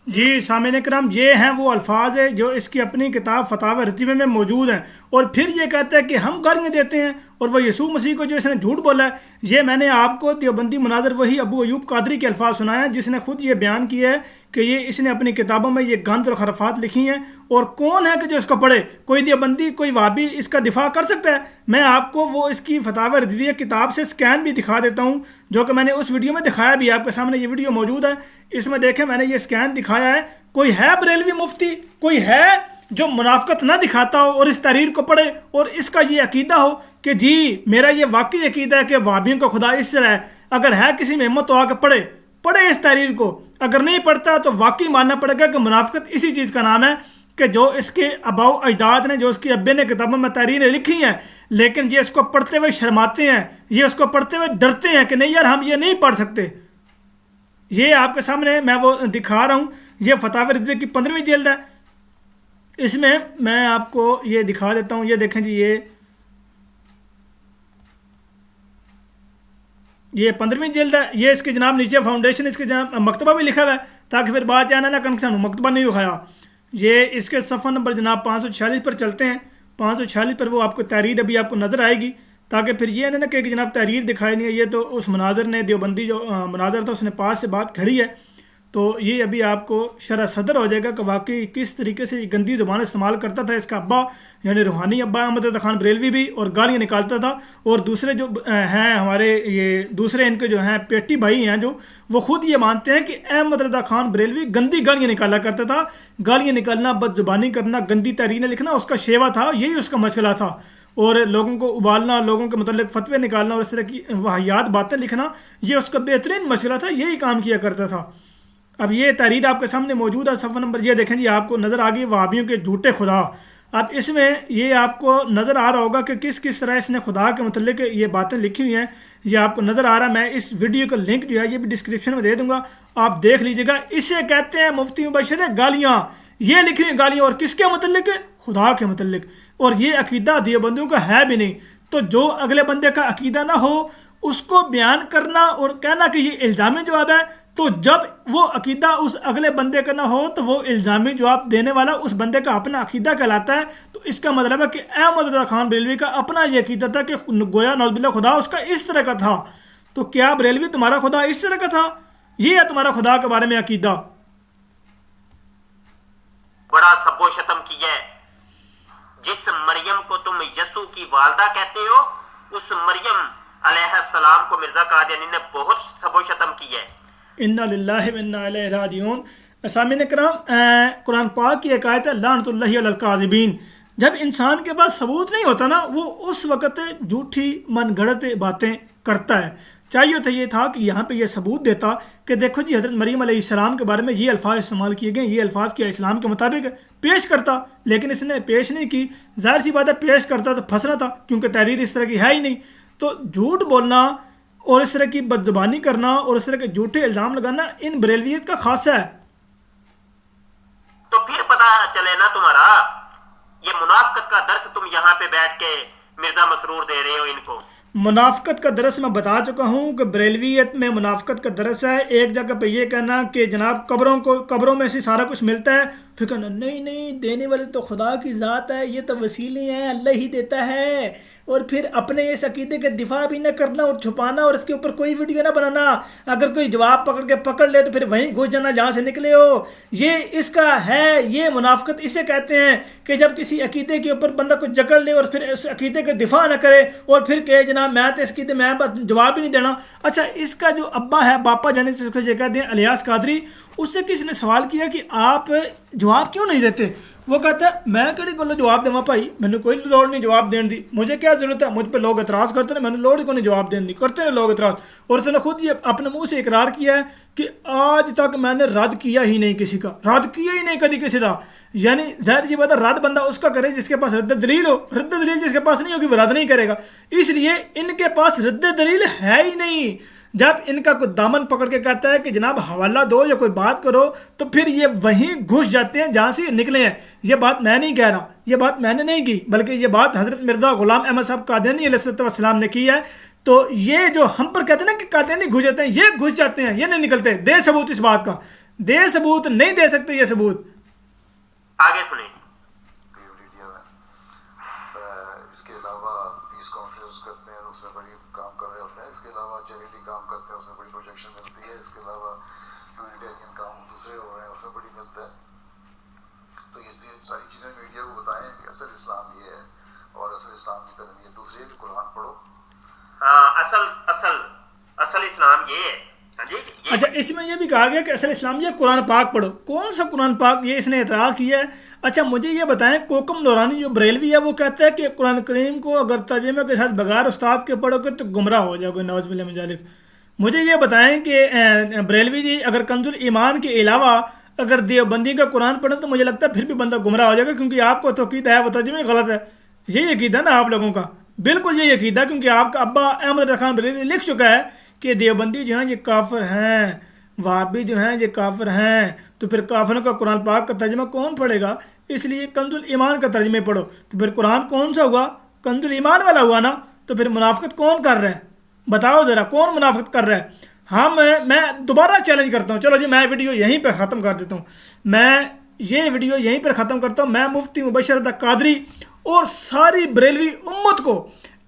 جی سامعین کرام، یہ ہیں وہ الفاظ ہیں جو اس کی اپنی کتاب فتاوی رضویہ میں موجود ہیں. اور پھر یہ کہتا ہے کہ ہم گالیاں دیتے ہیں اور وہ یسوع مسیح کو جو اس نے جھوٹ بولا ہے. یہ میں نے آپ کو دیوبندی مناظر وہی ابو ایوب قادری کے الفاظ سنائے ہیں، جس نے خود یہ بیان کیا ہے کہ یہ اس نے اپنی کتابوں میں یہ گند اور خرافات لکھی ہیں. اور کون ہے کہ جو اس کو پڑھے؟ کوئی دیوبندی، کوئی وہابی اس کا دفاع کر سکتا ہے؟ میں آپ کو وہ اس کی فتاوی رضویہ کتاب سے سکین بھی دکھا دیتا ہوں، جو کہ میں نے اس ویڈیو میں دکھایا بھی. آپ کے سامنے یہ ویڈیو موجود ہے، اس میں دیکھیں میں نے یہ سکین دکھایا ہے. کوئی ہے بریلوی مفتی، کوئی ہے جو منافقت نہ دکھاتا ہو اور اس تحریر کو پڑھے اور اس کا یہ عقیدہ ہو کہ جی میرا یہ واقعی عقیدہ ہے کہ وہابیوں کا خدا اس طرح ہے؟ اگر ہے کسی میں ہمت تو آ کے پڑھے اس تحریر کو. اگر نہیں پڑھتا تو واقعی ماننا پڑے گا کہ منافقت اسی چیز کا نام ہے کہ جو اس کے آباؤ اجداد نے، جو اس کے ابے نے کتابوں میں تحریریں لکھی ہیں، لیکن یہ اس کو پڑھتے ہوئے شرماتے ہیں، یہ اس کو پڑھتے ہوئے ڈرتے ہیں کہ نہیں یار ہم یہ نہیں پڑھ سکتے. یہ آپ کے سامنے میں وہ دکھا رہا ہوں. یہ فتاوی رضویہ کی 15ویں جلد ہے. اس میں میں آپ کو یہ دکھا دیتا ہوں. یہ دیکھیں جی، یہ 15ویں جلد ہے. یہ اس کے جناب نیچے فاؤنڈیشن، اس کے جناب مکتبہ بھی لکھا ہوا ہے تاکہ پھر بات جانا نہ کنکشن ہو، مکتبہ نہیں دکھایا. یہ اس کے صفحہ نمبر جناب 546 پر چلتے ہیں. 546 پر وہ آپ کو تحریر ابھی آپ کو نظر آئے گی، تاکہ پھر یہ نہ کہ جناب تحریر دکھائی نہیں ہے. یہ تو اس مناظر نے، دیوبندی جو مناظر تھا، اس نے پاس سے بات کھڑی ہے. تو یہ ابھی آپ کو شرح صدر ہو جائے گا کہ واقعی کس طریقے سے یہ گندی زبان استعمال کرتا تھا اس کا ابا، یعنی روحانی ابا احمد رضا خان بریلوی بھی، اور گالیاں نکالتا تھا. اور دوسرے جو ہیں ہمارے یہ دوسرے ان کے جو ہیں پیٹی بھائی ہیں جو، وہ خود یہ مانتے ہیں کہ احمد رضا خان بریلوی گندی گالیاں نکالا کرتا تھا. گالیاں نکالنا، بد زبانی کرنا، گندی تحریریں لکھنا اس کا شیوا تھا، یہی اس کا مشغلہ تھا. اور لوگوں کو ابالنا، لوگوں کے متعلق فتوے نکالنا اور اس طرح کی واہیات باتیں لکھنا، یہ اس کا بہترین مشغلہ تھا، یہی کام کیا کرتا تھا. اب یہ تحریر آپ کے سامنے موجود ہے، صفحہ نمبر یہ دیکھیں جی، آپ کو نظر آ گئی وہابیوں کے جھوٹے خدا. اب اس میں یہ آپ کو نظر آ رہا ہوگا کہ کس کس طرح اس نے خدا کے متعلق یہ باتیں لکھی ہوئی ہیں. یہ آپ کو نظر آ رہا ہے، میں اس ویڈیو کا لنک جو ہے یہ بھی ڈسکرپشن میں دے دوں گا، آپ دیکھ لیجیے گا. اسے کہتے ہیں مفتی مبشر گالیاں. یہ لکھی ہوئی گالیاں، اور کس کے متعلق؟ خدا کے متعلق. اور یہ عقیدہ دیوبندیوں کا ہے بھی نہیں. تو جو اگلے بندے کا عقیدہ نہ ہو اس کو بیان کرنا اور کہنا کہ یہ الزامی جواب ہے، تو جب وہ عقیدہ اس اگلے بندے کا نہ ہو تو وہ الزامی جواب دینے والا اس بندے کا اپنا عقیدہ کہلاتا ہے. تو اس کا مطلب ہے کہ احمد رضا خان بریلوی کا اپنا یہ عقیدہ تھا کہ گویا نعوذ باللہ خدا اس کا اس طرح کا تھا. تو کیا بریلوی تمہارا خدا اس طرح کا تھا؟ یہ ہے تمہارا خدا کے بارے میں عقیدہ. بڑا سب و شتم کیا ہے. جس مریم کو تم یسوع کی والدہ کہتے ہو، اس مریم علیہ السلام کو مرزا قادیانی نے بہت سب و شتم کی ہے. انا للہ و انا الیہ راجعون. سامعین کرام، قرآن پاک کی ایک آیت ہے لعنت اللہ علی الکاذبین. جب انسان کے پاس ثبوت نہیں ہوتا نا، وہ اس وقت جھوٹی من گھڑت باتیں کرتا ہے. چاہیے تو یہ تھا کہ یہاں پہ یہ ثبوت دیتا کہ دیکھو جی حضرت مریم علیہ السلام کے بارے میں یہ الفاظ استعمال کیے گئے، یہ الفاظ کیا اسلام کے مطابق پیش کرتا. لیکن اس نے پیش نہیں کی. ظاہر سی بات ہے پیش کرتا تو پھنسنا تھا، کیونکہ تحریر اس طرح کی ہے ہی نہیں. تو جھوٹ بولنا اور اس طرح کی بد زبانی کرنا اور اس طرح کے جھوٹے الزام لگانا ان بریلویت کا خاصہ ہے. تو پھر پتہ چلے نا تمہارا یہ منافقت کا درس تم یہاں پہ بیٹھ کے مرزا مسرور دے رہے ہو ان کو. منافقت کا درس میں بتا چکا ہوں کہ بریلویت میں منافقت کا درس ہے. ایک جگہ پہ یہ کہنا کہ جناب قبروں میں سے سارا کچھ ملتا ہے، پھر کہنا نہیں دینے والے تو خدا کی ذات ہے، یہ تو وسیلے ہیں، اللہ ہی دیتا ہے. اور پھر اپنے اس عقیدے کے دفاع بھی نہ کرنا اور چھپانا اور اس کے اوپر کوئی ویڈیو نہ بنانا. اگر کوئی جواب پکڑ لے تو پھر وہیں گھس جانا جہاں سے نکلے ہو. یہ اس کا ہے، یہ منافقت اسے کہتے ہیں کہ جب کسی عقیدے کے اوپر بندہ کو جکڑ لے اور پھر اس عقیدے کا دفاع نہ کرے اور پھر کہے جناب میں تو اس عقیدے میں بس جواب بھی نہیں دینا. اچھا، اس کا جو ابا ہے باپا جانے سے یہ کہتے ہیں الیاس قادری، اس سے کسی نے سوال کیا کہ آپ جواب کیوں نہیں دیتے؟ وہ کہتا ہے میں کہڑی گلو جواب دوں بھائی، میں نے کوئی لوڑ نہیں جواب دین دی، مجھے کیا ضرورت ہے، مجھ پہ لوگ اعتراض کرتے ہیں، میں نے لوڑ ہی کو نہیں جواب دین دی، کرتے ہیں لوگ اعتراض. اور اس نے خود یہ اپنے منہ سے اقرار کیا ہے کہ آج تک میں نے رد کیا ہی نہیں کسی کا، رد کیا ہی نہیں کبھی کسی کا. یعنی ظاہر سی بات ہے رد بندہ اس کا کرے جس کے پاس رد دلیل ہو، رد دلیل جس کے پاس نہیں ہوگی وہ رد نہیں کرے گا. اس لیے ان کے پاس رد دلیل ہے ہی نہیں. جب ان کا کوئی دامن پکڑ کے کہتا ہے کہ جناب حوالہ دو یا کوئی بات کرو تو پھر یہ وہیں گھس جاتے ہیں جہاں سے یہ نکلے ہیں. یہ بات میں نہیں کہہ رہا، یہ بات میں نے نہیں کی، بلکہ یہ بات حضرت مرزا غلام احمد صاحب قادیانی علیہ السلام نے کی ہے. تو یہ جو ہم پر کہتے ہیں نا کہ قادیانی گھس جاتے ہیں، یہ گھس جاتے ہیں، یہ نہیں نکلتے. دے ثبوت اس بات کا، دے ثبوت. نہیں دے سکتے یہ ثبوت. آگے سنیں. اس کے علاوہ پیس کانفرنس کرتے ہیں، اس میں بڑی کام کر رہے ہوتے ہیں. اس کے علاوہ چیریٹی کام کرتے ہیں، اس میں بڑی پروجیکشن ملتی ہے. اس کے علاوہ ہیومینیٹیرین کام دوسرے ہو رہے ہیں، اس میں بڑی ملتا ہے. تو یہ ساری چیزیں میڈیا کو بتائیں کہ اصل اسلام یہ ہے اور اصل اسلام کی طرف یہ دوسری ہے کہ قرآن پڑھو. ہاں، اصل اسلام یہ ہے. اچھا، اس میں یہ بھی کہا گیا کہ اصل اسلام یہ قرآن پاک پڑھو. کون سا قرآن پاک؟ یہ اس نے اعتراض کیا ہے. اچھا مجھے یہ بتائیں، کوکم نورانی جو بریلوی ہے وہ کہتا ہے کہ قرآن کریم کو اگر ترجمے کے ساتھ بغیر استاد کے پڑھو گے تو گمراہ ہو جاؤ گے، نعوذ باللہ من ذالک. مجھے یہ بتائیں کہ بریلوی جی اگر کنز الایمان کے علاوہ اگر دیوبندی کا قرآن پڑھیں تو مجھے لگتا ہے پھر بھی بندہ گمراہ ہو جائے گا، کیونکہ آپ کو تو عقیدہ ہے وہ ترجمے غلط ہے. یہی عقیدہ ہے نا آپ لوگوں کا، بالکل یہی عقیدہ، کیونکہ آپ کا ابا احمد رضا خان بریلوی لکھ چکا ہے کہ دیوبندی جو ہیں یہ کافر ہیں، وہابی جو ہیں یہ کافر ہیں. تو پھر کافروں کا قرآن پاک کا ترجمہ کون پڑھے گا؟ اس لیے کنز الایمان کا ترجمے پڑھو. تو پھر قرآن کون سا ہوا؟ کنز الایمان والا ہوا نا. تو پھر منافقت کون کر رہا ہے؟ بتاؤ ذرا کون منافقت کر رہا ہے؟ ہاں میں دوبارہ چیلنج کرتا ہوں. چلو جی میں ویڈیو یہیں پہ ختم کر دیتا ہوں. میں یہ ویڈیو یہیں پہ ختم کرتا ہوں. میں مفتی مبشر رضا قادری اور ساری بریلوی امت کو،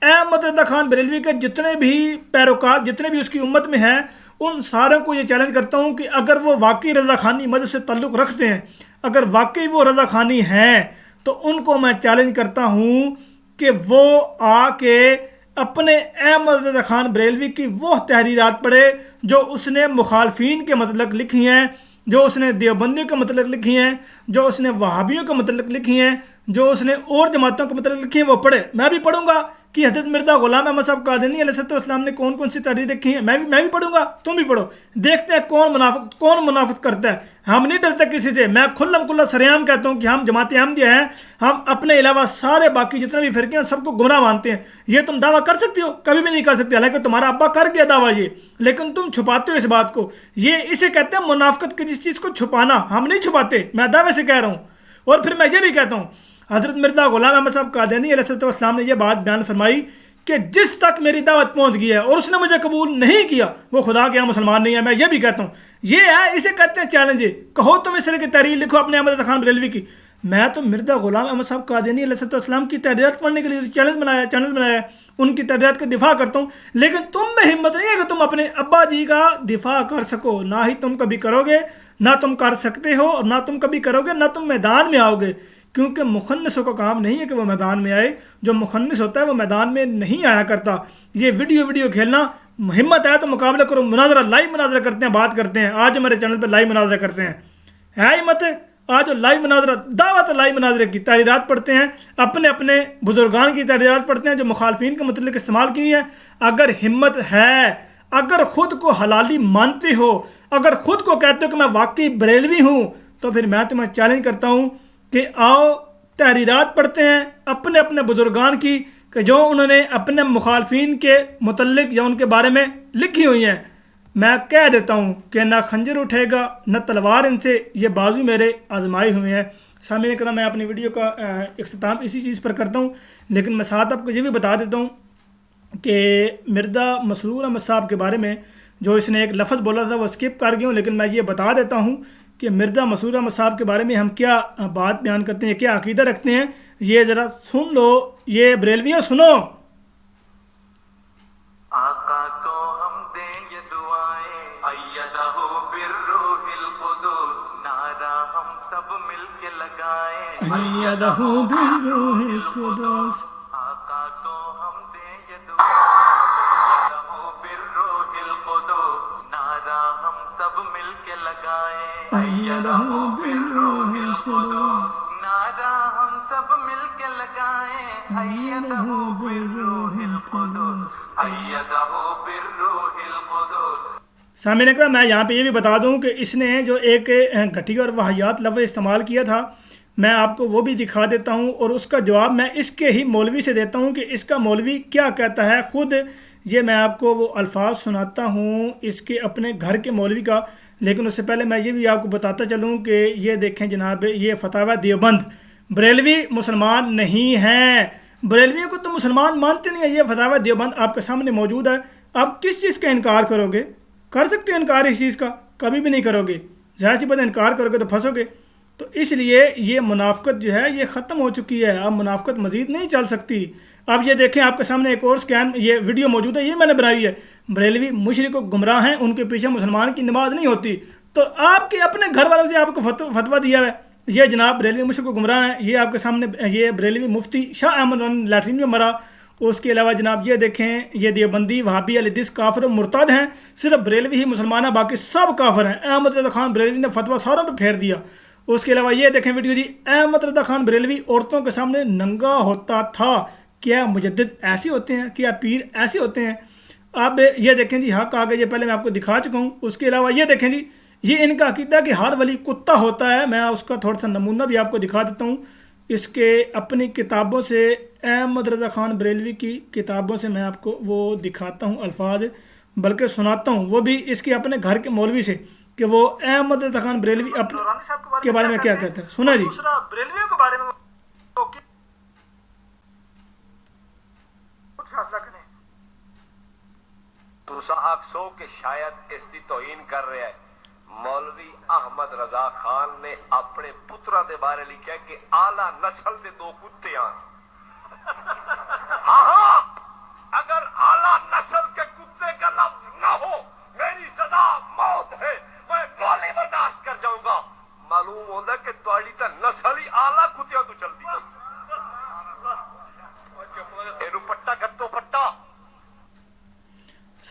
احمد رضا خان بریلوی کے جتنے بھی پیروکار، جتنے بھی اس کی امت میں ہیں، ان ساروں کو یہ چیلنج کرتا ہوں کہ اگر وہ واقعی رضا خانی مذہب سے تعلق رکھتے ہیں، اگر واقعی وہ رضا خانی ہیں، تو ان کو میں چیلنج کرتا ہوں کہ وہ آ کے اپنے احمد رضا خان بریلوی کی وہ تحریرات پڑھے جو اس نے مخالفین کے متعلق لکھی ہیں، جو اس نے دیوبندیوں کے متعلق لکھی ہیں، جو اس نے وہابیوں کے متعلق لکھی ہیں، جو اس نے اور جماعتوں کے متعلق لکھی ہیں، وہ پڑھے۔ میں بھی پڑھوں گا کہ حضرت مرزا غلام احمد صاحب قادیانی علیہ السلام نے کون کون سی تحریر لکھی ہیں، میں بھی پڑھوں گا، تم بھی پڑھو، دیکھتے ہیں کون منافقت کرتا ہے۔ ہم نہیں ڈرتے کسی سے، میں کھلم کھلا سریعام کہتا ہوں کہ ہم جماعت احمدیہ ہیں، ہم اپنے علاوہ سارے باقی جتنے بھی فرقے ہیں سب کو گمراہ مانتے ہیں۔ یہ تم دعویٰ کر سکتے ہو؟ کبھی بھی نہیں کر سکتے، حالانکہ تمہارا ابا کر گیا دعویٰ یہ، لیکن تم چھپاتے ہو اس بات کو۔ یہ اسے کہتے ہیں منافقت کی، جس چیز کو چھپانا۔ ہم نہیں چھپاتے، میں دعوے سے کہہ رہا ہوں۔ اور پھر میں یہ بھی کہتا ہوں، حضرت مرزا غلام احمد صاحب قادیانی علیہ السلام نے یہ بات بیان فرمائی کہ جس تک میری دعوت پہنچ گئی ہے اور اس نے مجھے قبول نہیں کیا، وہ خدا کے یہاں مسلمان نہیں ہے۔ میں یہ بھی کہتا ہوں، یہ ہے، اسے کہتے ہیں چیلنج۔ کہو تم اس طرح کی تحریر لکھو اپنے احمد رضا خان بریلوی کی۔ میں تو مرزا غلام احمد صاحب قادیانی علیہ السلام کی تحریرات پڑھنے کے لیے چینل بنایا ہے، ان کی تحریرات کا دفاع کرتا ہوں، لیکن تم میں ہمت نہیں ہے کہ تم اپنے ابا جی کا دفاع کر سکو۔ نہ ہی تم کبھی کرو گے، نہ تم کر سکتے ہو، اور نہ تم کبھی کرو گے، نہ تم میدان میں آؤ گے، کیونکہ مخنصوں کا کام نہیں ہے کہ وہ میدان میں آئے۔ جو مخنص ہوتا ہے وہ میدان میں نہیں آیا کرتا۔ یہ ویڈیو کھیلنا، ہمت ہے تو مقابلہ کرو، مناظرہ، لائیو مناظرہ کرتے ہیں، بات کرتے ہیں۔ آج ہمارے چینل پہ لائیو مناظرہ کرتے ہیں، ہے ہمت ہے؟ آج لائیو مناظرہ، دعوت لائیو مناظرے کی تحریرات پڑھتے ہیں، اپنے بزرگان کی تحریرات پڑھتے ہیں جو مخالفین کے متعلق استعمال کی ہیں۔ اگر ہمت ہے، اگر خود کو حلالی مانتے ہو، اگر خود کو کہتے ہو کہ میں واقعی بریلوی ہوں، تو پھر میں تمہیں چیلنج کرتا ہوں کہ آؤ تحریرات پڑھتے ہیں اپنے بزرگان کی، کہ جو انہوں نے اپنے مخالفین کے متعلق یا ان کے بارے میں لکھی ہوئی ہیں۔ میں کہہ دیتا ہوں کہ نہ خنجر اٹھے گا نہ تلوار ان سے، یہ بازو میرے آزمائے ہوئے ہیں۔ سامعین کرام، میں اپنی ویڈیو کا اختتام اسی چیز پر کرتا ہوں، لیکن میں ساتھ آپ کو یہ بھی بتا دیتا ہوں کہ مرزا مسرور احمد صاحب کے بارے میں جو اس نے ایک لفظ بولا تھا وہ اسکپ کر گیا ہوں، لیکن میں یہ بتا دیتا ہوں کہ مرزا مسرور احمد صاحب کے بارے میں ہم کیا بات بیان کرتے ہیں، کیا عقیدہ رکھتے ہیں، یہ ذرا سن لو۔ یہ بریلویوں سنو۔ آقا کو ہم دیں یہ دعائیں، ایدہ بالروح القدس، نعرہ ہم سب مل کے لگائیں، ایدہ بالروح القدس۔ آقا کو ہم دیں یہ دعائیں، ایدہ بالروح القدس، نعرہ ہم سب مل کے لگائیں، ایدہ بالروح القدس، نعرہ ہم سب مل کے لگائیں، ایدہ بالروح القدس، ایدہ بالروح القدس۔ سامعین اکرام، میں یہاں پہ یہ بھی بتا دوں کہ اس نے جو ایک گھٹیا اور واہیات لفظ استعمال کیا تھا، میں آپ کو وہ بھی دکھا دیتا ہوں، اور اس کا جواب میں اس کے ہی مولوی سے دیتا ہوں کہ اس کا مولوی کیا کہتا ہے خود۔ یہ میں آپ کو وہ الفاظ سناتا ہوں اس کے اپنے گھر کے مولوی کا، لیکن اس سے پہلے میں یہ بھی آپ کو بتاتا چلوں کہ یہ دیکھیں جناب، یہ فتاوی دیوبند، بریلوی مسلمان نہیں ہیں، بریلویوں کو تو مسلمان مانتے نہیں ہیں۔ یہ فتاوی دیوبند آپ کے سامنے موجود ہے۔ آپ کس چیز کا انکار کرو گے؟ کر سکتے ہو انکار اس چیز کا؟ کبھی بھی نہیں کرو گے۔ ظاہر سی بات ہے، انکار کرو گے تو پھنسو گے۔ تو اس لیے یہ منافقت جو ہے یہ ختم ہو چکی ہے، اب منافقت مزید نہیں چل سکتی۔ اب یہ دیکھیں آپ کے سامنے ایک اور سکین، یہ ویڈیو موجود ہے، یہ میں نے بنائی ہے۔ بریلوی مشرک و گمراہ ہیں، ان کے پیچھے مسلمان کی نماز نہیں ہوتی۔ تو آپ کے اپنے گھر والوں سے آپ کو فتویٰ دیا ہے، یہ جناب بریلوی مشرک و گمراہ ہیں۔ یہ آپ کے سامنے یہ بریلوی مفتی شاہ احمد لیٹرین میں مرا۔ اس کے علاوہ جناب یہ دیکھیں، یہ دیوبندی وہابی الحدیث کافر و مرتد ہیں، صرف بریلوی ہی مسلمان ہیں، باقی سب کافر ہیں۔ احمد رضا خان بریلوی نے فتویٰ ساروں پہ پھیر دیا۔ اس کے علاوہ یہ دیکھیں ویڈیو جی، احمد رضا خان بریلوی عورتوں کے سامنے ننگا ہوتا تھا۔ کیا مجدد ایسے ہوتے ہیں؟ کیا پیر ایسے ہوتے ہیں؟ اب یہ دیکھیں جی، حق آگے، یہ پہلے میں آپ کو دکھا چکا ہوں۔ اس کے علاوہ یہ دیکھیں جی، یہ ان کا عقیدہ کہ ہر ولی کتا ہوتا ہے۔ میں اس کا تھوڑا سا نمونہ بھی آپ کو دکھا دیتا ہوں، اس کے اپنی کتابوں سے، احمد رضا خان بریلوی کی کتابوں سے میں آپ کو وہ دکھاتا ہوں الفاظ، بلکہ سناتا ہوں وہ بھی اس کے اپنے گھر کے مولوی سے، کہ وہ احمد رضا خان بریلوی کے بارے میں کیا کہتے ہیں۔ سنا جی، دوسرا بریلویوں کے بارے میں خود فیصلہ کریں۔ تو صاحب سو کہ شاید اس دی توہین کر رہا ہے۔ مولوی احمد رضا خان نے اپنے پترا دے بارے لکھا کہ اعلیٰ نسل دے دو کتے ہیں۔ ہاں اگر اعلیٰ نسل کے کتے کا لفظ نہ ہو، میری صدا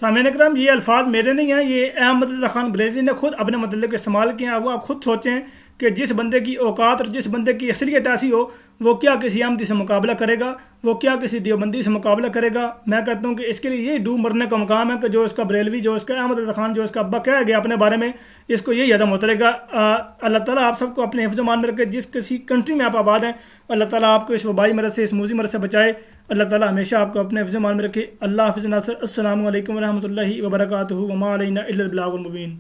سامعین کرام یہ الفاظ میرے نہیں ہیں، یہ احمد رضا خان بریلوی نے خود اپنے متعلق استعمال کیے ہیں. اب آپ خود سوچیں کہ جس بندے کی اوقات اور جس بندے کی اصلیت ایسی ہو وہ کیا کسی احمدی سے مقابلہ کرے گا، وہ کیا کسی دیوبندی سے مقابلہ کرے گا. میں کہتا ہوں کہ اس کے لیے یہی ڈوب مرنے کا مقام ہے کہ جو اس کا بریلوی، جو اس کا احمد رضا خان، جو اس کا ابا کہا گیا اپنے بارے میں، اس کو یہی عزم اترے گا. اللہ تعالیٰ آپ سب کو اپنے حفظ مان میں رکھے. جس کسی کنٹری میں آپ آباد ہیں اللہ تعالیٰ آپ کو اس وبائی مرض سے، اس موذی مرض سے بچائے. اللہ تعالیٰ ہمیشہ آپ کو اپنے حفظ مان میں رکھے. اللہ حافظ ناصر. السلام علیکم ورحمۃ اللہ وبرکاتہ. وما علینا الا البلاغ المبین.